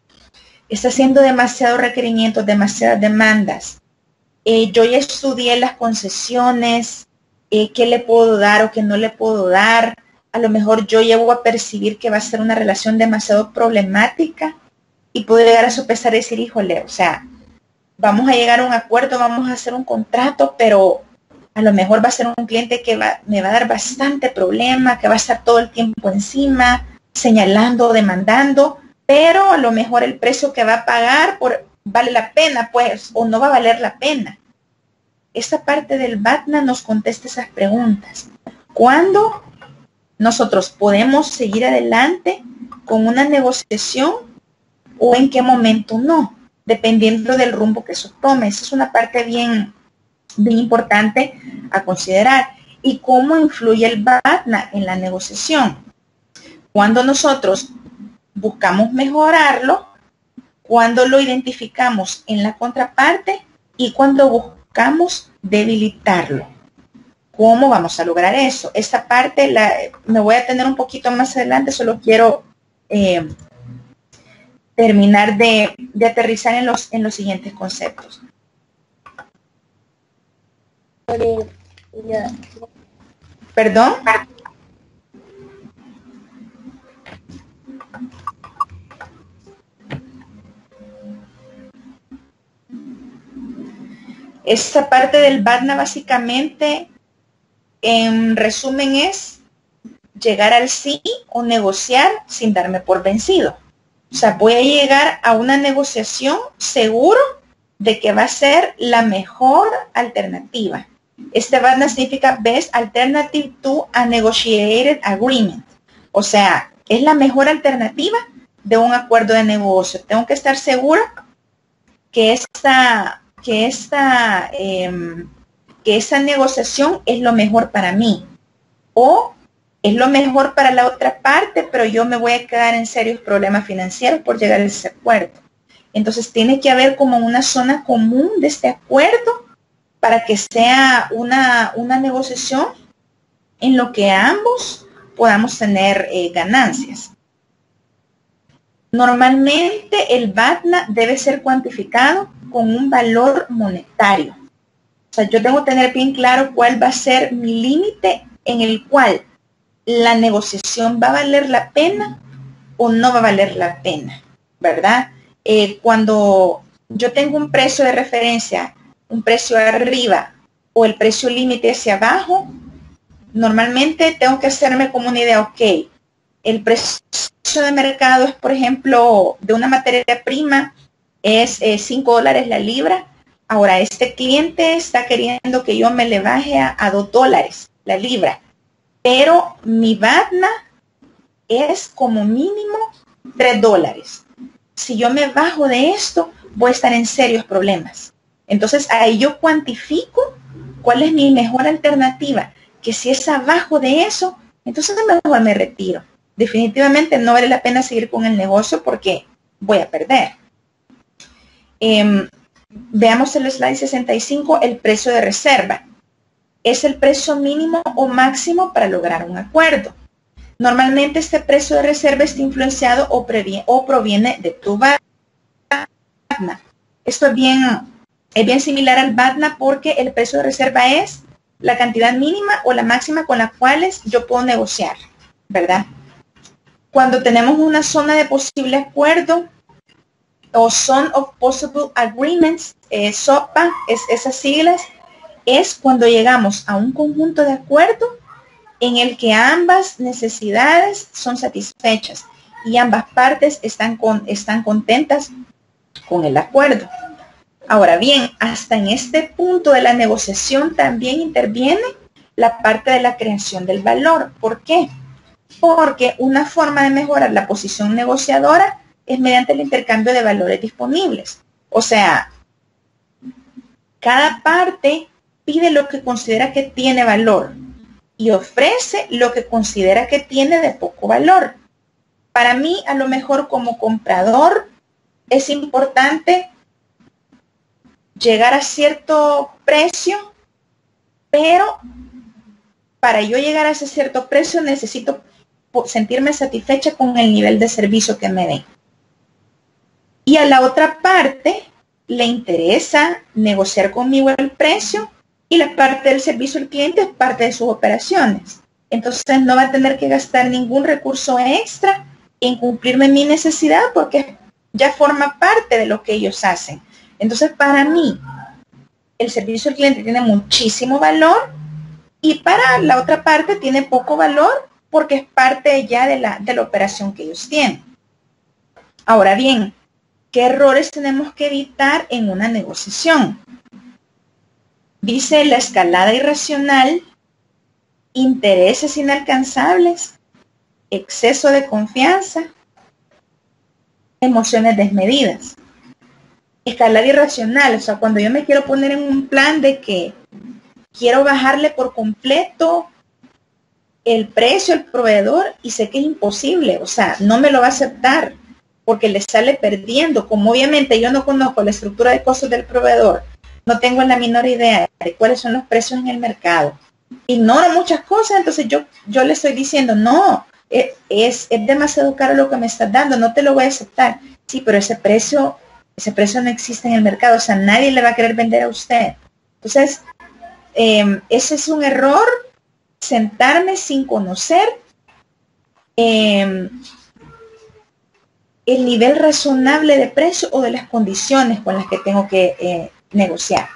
está haciendo demasiados requerimientos, demasiadas demandas. Yo ya estudié las concesiones, qué le puedo dar o qué no le puedo dar. A lo mejor yo llego a percibir que va a ser una relación demasiado problemática y puedo llegar a sopesar y decir, híjole, o sea, vamos a llegar a un acuerdo, vamos a hacer un contrato, pero a lo mejor va a ser un cliente que me va a dar bastante problema, que va a estar todo el tiempo encima, señalando, demandando, pero a lo mejor el precio que va a pagar vale la pena, pues, o no va a valer la pena. Esta parte del BATNA nos contesta esas preguntas. ¿Cuándo nosotros podemos seguir adelante con una negociación o en qué momento no? Dependiendo del rumbo que eso tome. Esa es una parte bien importante a considerar. ¿Y cómo influye el BATNA en la negociación? Cuando nosotros buscamos mejorarlo, cuando lo identificamos en la contraparte y cuando buscamos debilitarlo. ¿Cómo vamos a lograr eso? Esta parte me voy a tener un poquito más adelante, solo quiero terminar de aterrizar en los siguientes conceptos. ¿Perdón? Esta parte del BATNA básicamente, en resumen, es llegar al sí o negociar sin darme por vencido. O sea, voy a llegar a una negociación seguro de que va a ser la mejor alternativa. Este BATNA significa Best Alternative to a Negotiated Agreement. O sea, es la mejor alternativa de un acuerdo de negocio. Tengo que estar seguro que esa negociación es lo mejor para mí. O es lo mejor para la otra parte, pero yo me voy a quedar en serios problemas financieros por llegar a ese acuerdo. Entonces tiene que haber como una zona común de este acuerdo para que sea una negociación en lo que ambos podamos tener ganancias. Normalmente el BATNA debe ser cuantificado con un valor monetario. O sea, yo tengo que tener bien claro cuál va a ser mi límite en el cual la negociación va a valer la pena o no va a valer la pena, ¿verdad? Cuando yo tengo un precio de referencia, un precio arriba o el precio límite hacia abajo, normalmente tengo que hacerme como una idea, ok, el precio de mercado es, por ejemplo, de una materia prima, es $5 la libra. Ahora, este cliente está queriendo que yo me le baje a $2 la libra, pero mi BATNA es como mínimo $3. Si yo me bajo de esto, voy a estar en serios problemas. Entonces, ahí yo cuantifico cuál es mi mejor alternativa, que si es abajo de eso, entonces mejor me retiro. Definitivamente no vale la pena seguir con el negocio porque voy a perder. Veamos el slide 65, el precio de reserva. Es el precio mínimo o máximo para lograr un acuerdo. Normalmente este precio de reserva está influenciado o proviene de tu BATNA. Esto es bien similar al BATNA porque el precio de reserva es la cantidad mínima o la máxima con las cuales yo puedo negociar, ¿verdad? Cuando tenemos una zona de posible acuerdo o Zone of Possible Agreements, SOPA, esas siglas, es cuando llegamos a un conjunto de acuerdo en el que ambas necesidades son satisfechas y ambas partes están contentas con el acuerdo. Ahora bien, hasta en este punto de la negociación también interviene la parte de la creación del valor. ¿Por qué? Porque una forma de mejorar la posición negociadora es mediante el intercambio de valores disponibles. O sea, cada parte pide lo que considera que tiene valor y ofrece lo que considera que tiene de poco valor. Para mí, a lo mejor como comprador, es importante llegar a cierto precio, pero para yo llegar a ese cierto precio necesito sentirme satisfecha con el nivel de servicio que me den. Y a la otra parte le interesa negociar conmigo el precio y la parte del servicio al cliente es parte de sus operaciones. Entonces no va a tener que gastar ningún recurso extra en cumplirme mi necesidad porque ya forma parte de lo que ellos hacen. Entonces para mí el servicio al cliente tiene muchísimo valor y para la otra parte tiene poco valor porque es parte ya de la operación que ellos tienen. Ahora bien, ¿qué errores tenemos que evitar en una negociación? Dice la escalada irracional, intereses inalcanzables, exceso de confianza, emociones desmedidas. Escalada irracional, o sea, cuando yo me quiero poner en un plan de que quiero bajarle por completo el precio al proveedor y sé que es imposible, o sea, no me lo va a aceptar porque le sale perdiendo. Como obviamente yo no conozco la estructura de costos del proveedor, no tengo la menor idea de cuáles son los precios en el mercado, ignoro muchas cosas, entonces yo le estoy diciendo, no, es demasiado caro lo que me estás dando, no te lo voy a aceptar. Sí, pero ese precio no existe en el mercado, o sea, nadie le va a querer vender a usted. Entonces, ese es un error, sentarme sin conocer el nivel razonable de precio o de las condiciones con las que tengo que negociar.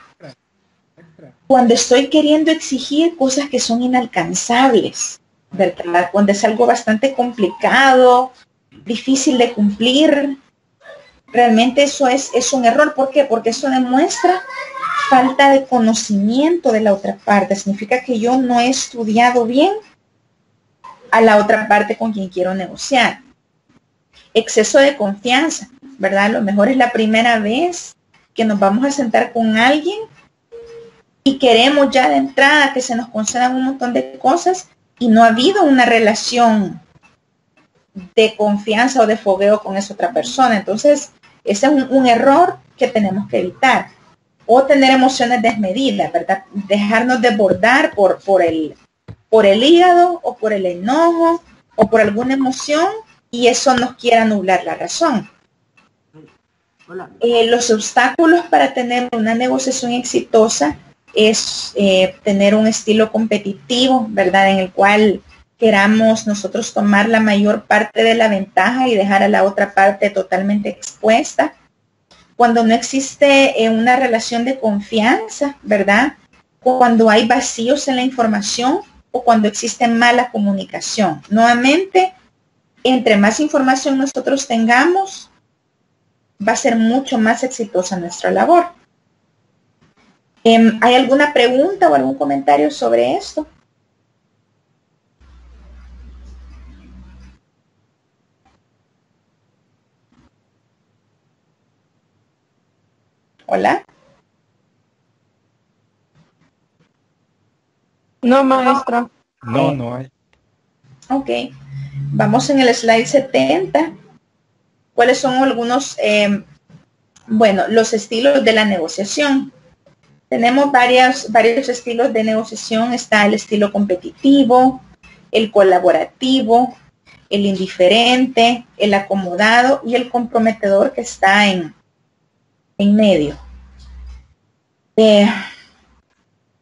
Cuando estoy queriendo exigir cosas que son inalcanzables, ¿verdad? Cuando es algo bastante complicado, difícil de cumplir, realmente eso es un error. ¿Por qué? Porque eso demuestra falta de conocimiento de la otra parte. Significa que yo no he estudiado bien a la otra parte con quien quiero negociar. Exceso de confianza, ¿verdad? A lo mejor es la primera vez que nos vamos a sentar con alguien y queremos ya de entrada que se nos concedan un montón de cosas y no ha habido una relación de confianza o de fogueo con esa otra persona. Entonces, ese es un error que tenemos que evitar. O tener emociones desmedidas, ¿verdad? Dejarnos desbordar por el hígado o por el enojo o por alguna emoción y eso nos quiera nublar la razón. Los obstáculos para tener una negociación exitosa es tener un estilo competitivo, ¿verdad? En el cual queramos nosotros tomar la mayor parte de la ventaja y dejar a la otra parte totalmente expuesta. Cuando no existe una relación de confianza, ¿verdad? Cuando hay vacíos en la información o cuando existe mala comunicación. Nuevamente, entre más información nosotros tengamos, va a ser mucho más exitosa nuestra labor. ¿Hay alguna pregunta o algún comentario sobre esto? Hola. No, maestra. No, no hay. Ok. Vamos en el slide 70. ¿Cuáles son algunos, los estilos de la negociación? Tenemos varios estilos de negociación. Está el estilo competitivo, el colaborativo, el indiferente, el acomodado y el comprometedor que está en medio.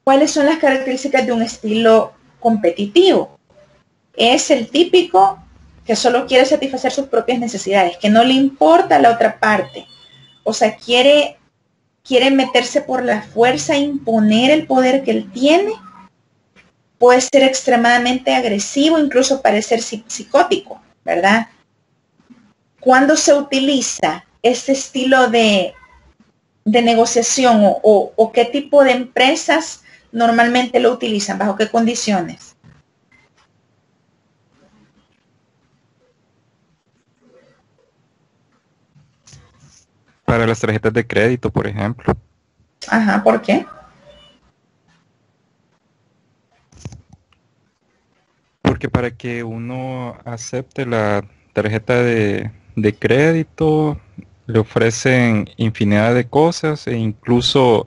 ¿Cuáles son las características de un estilo competitivo? Es el típico que solo quiere satisfacer sus propias necesidades, que no le importa la otra parte. O sea, quiere meterse por la fuerza, imponer el poder que él tiene. Puede ser extremadamente agresivo, incluso parecer psicótico, ¿verdad? ¿Cuándo se utiliza este estilo de negociación o qué tipo de empresas normalmente lo utilizan? ¿Bajo qué condiciones? Para las tarjetas de crédito, por ejemplo. Ajá, ¿por qué? Porque para que uno acepte la tarjeta de crédito, le ofrecen infinidad de cosas e incluso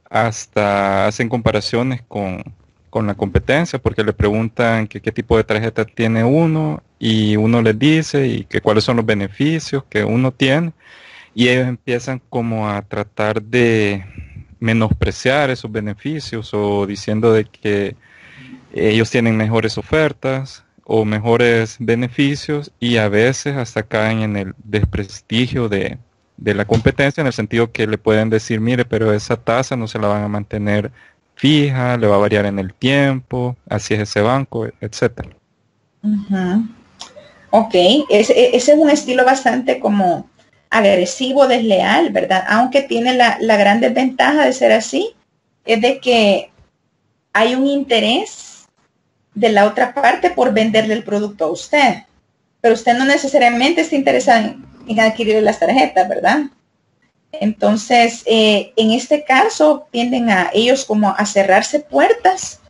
hasta hacen comparaciones con la competencia, porque le preguntan que qué tipo de tarjeta tiene uno y uno les dice y que cuáles son los beneficios que uno tiene, y ellos empiezan como a tratar de menospreciar esos beneficios o diciendo de que ellos tienen mejores ofertas o mejores beneficios, y a veces hasta caen en el desprestigio de la competencia, en el sentido que le pueden decir, mire, pero esa tasa no se la van a mantener fija, le va a variar en el tiempo, así es ese banco, etcétera. Uh-huh. Ok, ese es un estilo bastante como agresivo, desleal, ¿verdad? Aunque tiene la gran desventaja de ser así, es de que hay un interés de la otra parte por venderle el producto a usted, pero usted no necesariamente está interesado en adquirir las tarjetas, ¿verdad? Entonces, en este caso, tienden a ellos como a cerrarse puertas,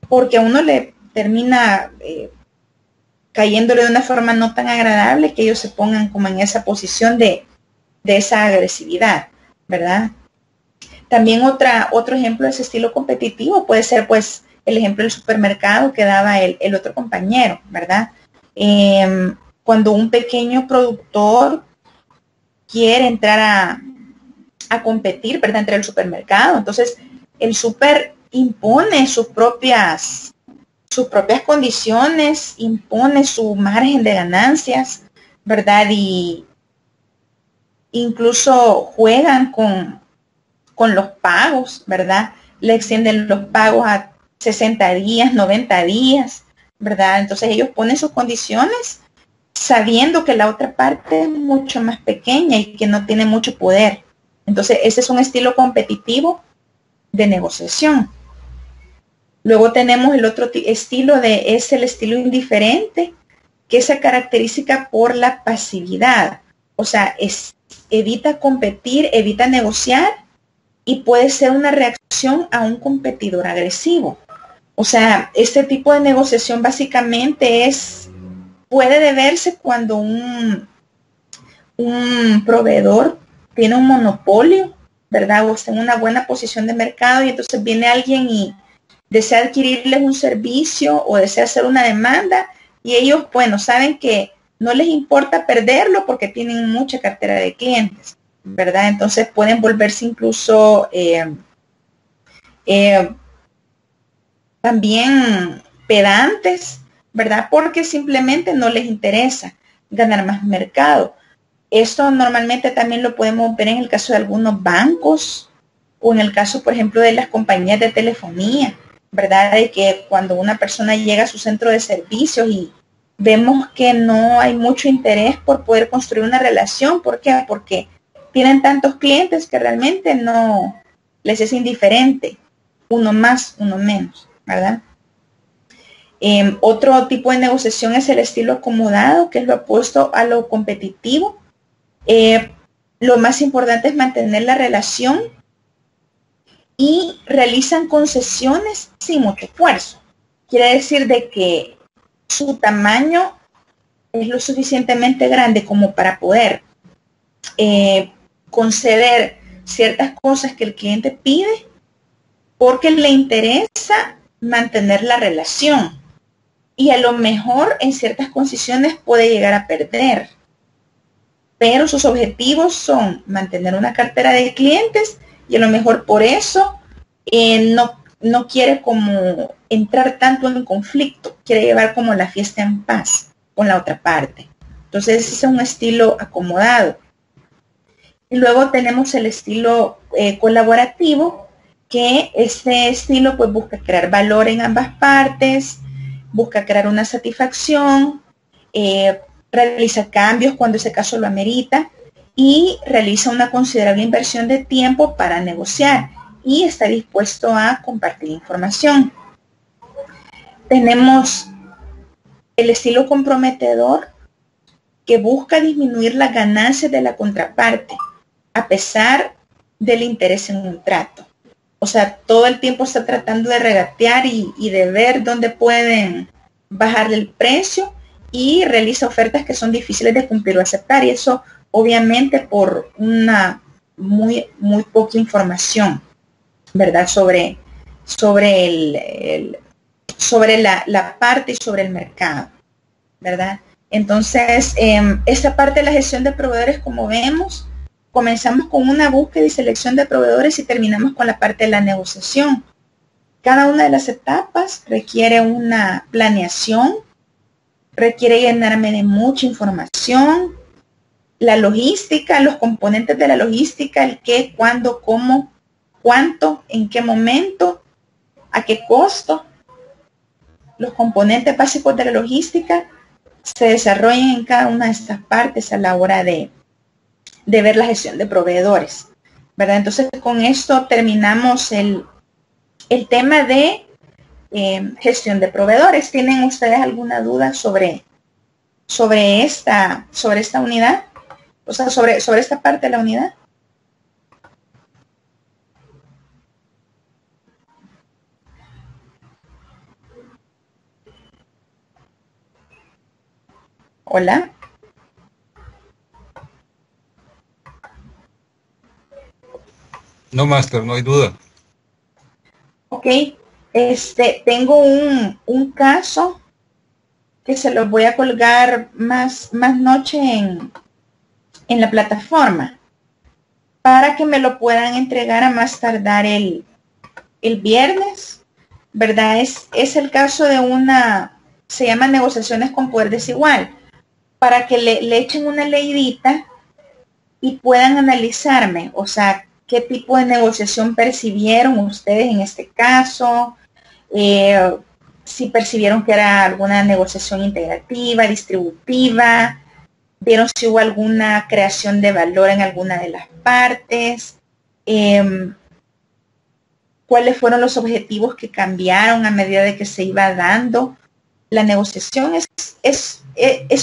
porque a uno le termina cayéndole de una forma no tan agradable que ellos se pongan como en esa posición de esa agresividad, ¿verdad? También otro ejemplo de ese estilo competitivo puede ser, pues, el ejemplo del supermercado que daba el otro compañero, ¿verdad? Cuando un pequeño productor quiere entrar a competir, ¿verdad? Entre el supermercado, entonces el super impone sus propias condiciones, impone su margen de ganancias, ¿verdad? Y incluso juegan con los pagos, ¿verdad? Le extienden los pagos a 60 días, 90 días, ¿verdad? Entonces ellos ponen sus condiciones sabiendo que la otra parte es mucho más pequeña y que no tiene mucho poder. Entonces ese es un estilo competitivo de negociación. Luego tenemos el otro estilo es el estilo indiferente, que se caracteriza por la pasividad. O sea, evita competir, evita negociar y puede ser una reacción a un competidor agresivo. O sea, este tipo de negociación básicamente puede deberse cuando un proveedor tiene un monopolio, ¿verdad? O está en una buena posición de mercado y entonces viene alguien y desea adquirirles un servicio o desea hacer una demanda y ellos, bueno, saben que no les importa perderlo porque tienen mucha cartera de clientes, ¿verdad? Entonces pueden volverse incluso también pedantes, ¿verdad? Porque simplemente no les interesa ganar más mercado. Esto normalmente también lo podemos ver en el caso de algunos bancos o en el caso, por ejemplo, de las compañías de telefonía, ¿verdad? De que cuando una persona llega a su centro de servicios y vemos que no hay mucho interés por poder construir una relación. ¿Por qué? Porque tienen tantos clientes que realmente no les es indiferente, uno más, uno menos, ¿verdad? Otro tipo de negociación es el estilo acomodado, que es lo opuesto a lo competitivo. Lo más importante es mantener la relación y realizan concesiones sin mucho esfuerzo. Quiere decir de que su tamaño es lo suficientemente grande como para poder conceder ciertas cosas que el cliente pide porque le interesa mantener la relación y a lo mejor en ciertas condiciones puede llegar a perder, pero sus objetivos son mantener una cartera de clientes y a lo mejor por eso no quiere como entrar tanto en conflicto, quiere llevar como la fiesta en paz con la otra parte. Entonces ese es un estilo acomodado. Y luego tenemos el estilo colaborativo, que este estilo pues busca crear valor en ambas partes, busca crear una satisfacción, realiza cambios cuando ese caso lo amerita y realiza una considerable inversión de tiempo para negociar y está dispuesto a compartir información. Tenemos el estilo comprometedor, que busca disminuir las ganancias de la contraparte a pesar del interés en un trato. O sea, todo el tiempo está tratando de regatear y de ver dónde pueden bajarle el precio y realiza ofertas que son difíciles de cumplir o aceptar. Y eso obviamente por una muy poca información, ¿verdad? Sobre la parte y sobre el mercado, ¿verdad? Entonces, esta parte de la gestión de proveedores, como vemos, comenzamos con una búsqueda y selección de proveedores y terminamos con la parte de la negociación. Cada una de las etapas requiere una planeación, requiere llenarme de mucha información, la logística, los componentes de la logística, el qué, cuándo, cómo, cuánto, en qué momento, a qué costo. Los componentes básicos de la logística se desarrollan en cada una de estas partes a la hora de ver la gestión de proveedores, ¿verdad? Entonces, con esto terminamos el tema de gestión de proveedores. ¿Tienen ustedes alguna duda sobre esta unidad? O sea, sobre esta parte de la unidad. Hola. No, Master, no hay duda. Ok, tengo un caso que se los voy a colgar más noche en la plataforma para que me lo puedan entregar a más tardar el viernes, ¿verdad? Es el caso de se llama negociaciones con poder desigual, para que le echen una leidita y puedan analizarme, o sea, qué tipo de negociación percibieron ustedes en este caso, si percibieron que era alguna negociación integrativa, distributiva, vieron si hubo alguna creación de valor en alguna de las partes, cuáles fueron los objetivos que cambiaron a medida de que se iba dando la negociación. Es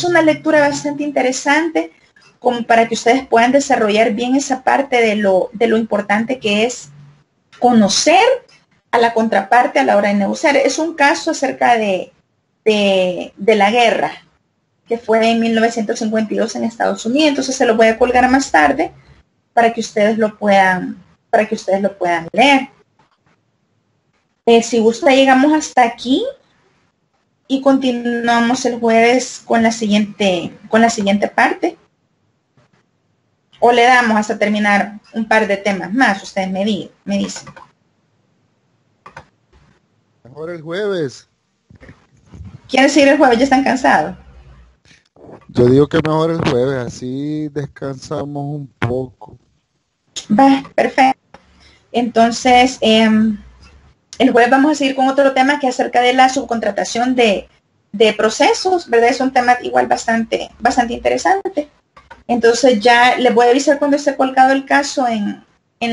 una lectura bastante interesante como para que ustedes puedan desarrollar bien esa parte de lo importante que es conocer a la contraparte a la hora de negociar. Es un caso acerca de la guerra que fue en 1952 en Estados Unidos. Entonces se lo voy a colgar más tarde para que ustedes lo puedan leer. Si gusta, llegamos hasta aquí y continuamos el jueves con la siguiente parte. O le damos hasta terminar un par de temas más, ustedes me dicen. Mejor el jueves. ¿Quieren seguir el jueves? ¿Ya están cansados? Yo digo que mejor el jueves, así descansamos un poco. Va, perfecto. Entonces, el jueves vamos a seguir con otro tema que es acerca de la subcontratación de procesos, ¿verdad? Es un tema igual bastante interesante. Entonces ya les voy a avisar cuando esté colgado el caso en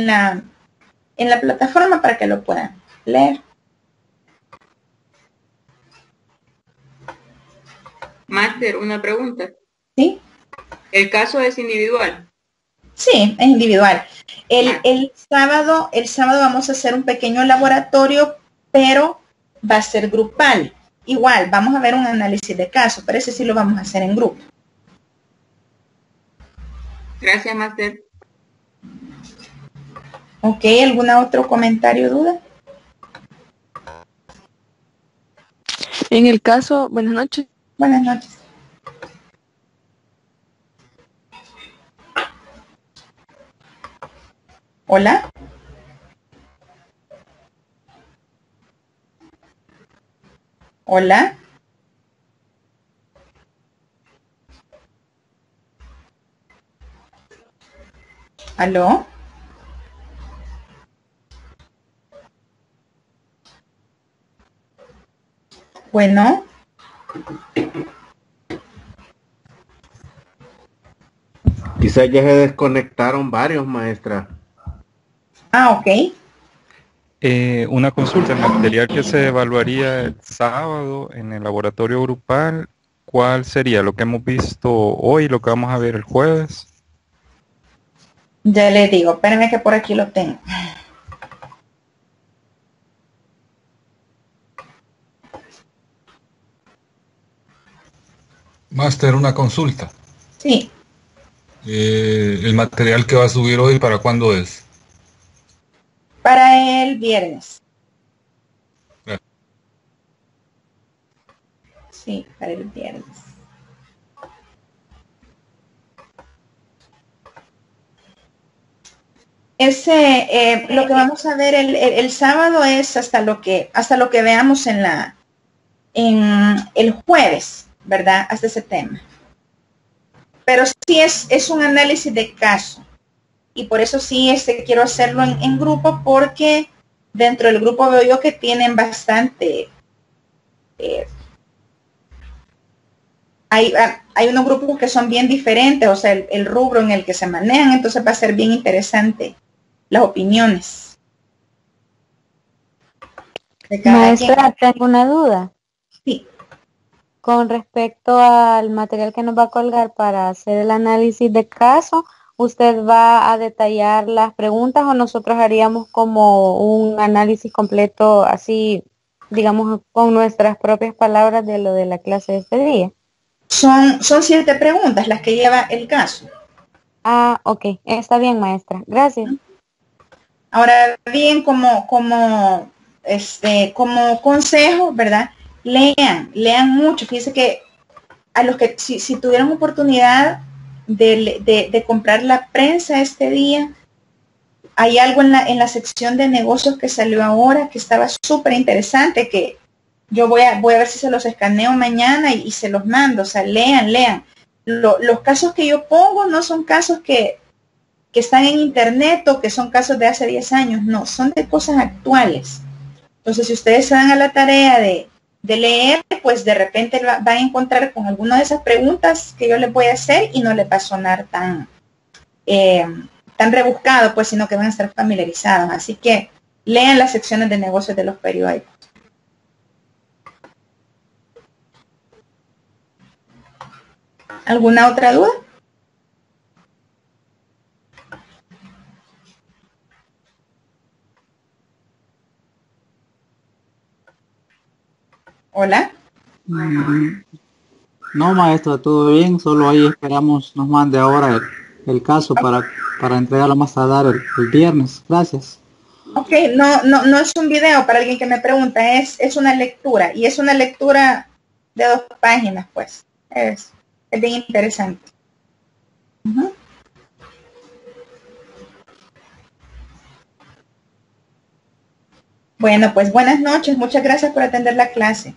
la plataforma para que lo puedan leer. Máster, una pregunta. ¿Sí? ¿El caso es individual? Sí, es individual. El sábado vamos a hacer un pequeño laboratorio, pero va a ser grupal. Igual, vamos a ver un análisis de caso, pero ese sí lo vamos a hacer en grupo. Gracias, Máster. Ok, ¿algún otro comentario o duda? En el caso, buenas noches. Buenas noches. Hola. Hola. ¿Aló? Bueno. Quizás ya se desconectaron varios, maestra. Ah, ok. Una consulta, el material que se evaluaría el sábado en el laboratorio grupal, ¿cuál sería? ¿Lo que hemos visto hoy, lo que vamos a ver el jueves? Ya le digo, espérenme que por aquí lo tengo. Máster, una consulta. Sí, El material que va a subir hoy, ¿para cuándo es? para el viernes. Sí, para el viernes. Lo que vamos a ver el sábado es hasta lo que veamos en el jueves, ¿verdad? Hasta ese tema. Pero sí es un análisis de caso. Y por eso sí quiero hacerlo en grupo, porque dentro del grupo veo yo que tienen bastante... hay unos grupos que son bien diferentes, o sea, el rubro en el que se manejan, entonces va a ser bien interesante las opiniones de cada Maestra, tengo una duda. quien. Sí. Con respecto al material que nos va a colgar para hacer el análisis de caso, ¿usted va a detallar las preguntas o nosotros haríamos como un análisis completo así, digamos, con nuestras propias palabras de lo de la clase de este día? Son 7 preguntas las que lleva el caso. Ah, ok, está bien, maestra. Gracias. Ahora bien, como consejo, ¿verdad? Lean mucho. Fíjense que a los que si tuvieron oportunidad de comprar la prensa este día, hay algo en la sección de negocios que salió ahora que estaba súper interesante, que yo voy a ver si se los escaneo mañana y se los mando. O sea, lean. Los casos que yo pongo no son casos que están en internet o que son casos de hace 10 años, no, son de cosas actuales. Entonces, si ustedes se dan a la tarea de leer, pues de repente van a encontrar con alguna de esas preguntas que yo les voy a hacer y no les va a sonar tan rebuscado, pues, sino que van a estar familiarizados. Así que lean las secciones de negocios de los periódicos. ¿Alguna otra duda? Hola. No, maestra, todo bien, solo ahí esperamos nos mande ahora el caso para entregarlo más tardar el viernes. Gracias. Ok, no es un video para alguien que me pregunta, es una lectura, y es una lectura de 2 páginas, pues. Es bien interesante. Ujú. Bueno, pues buenas noches. Muchas gracias por atender la clase.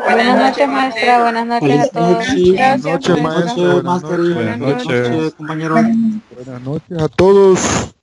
Buenas noches, maestra. Buenas noches a todos. Buenas noches, maestra. maestra. Master. Buenas noches. Compañero. Buenas noches a todos.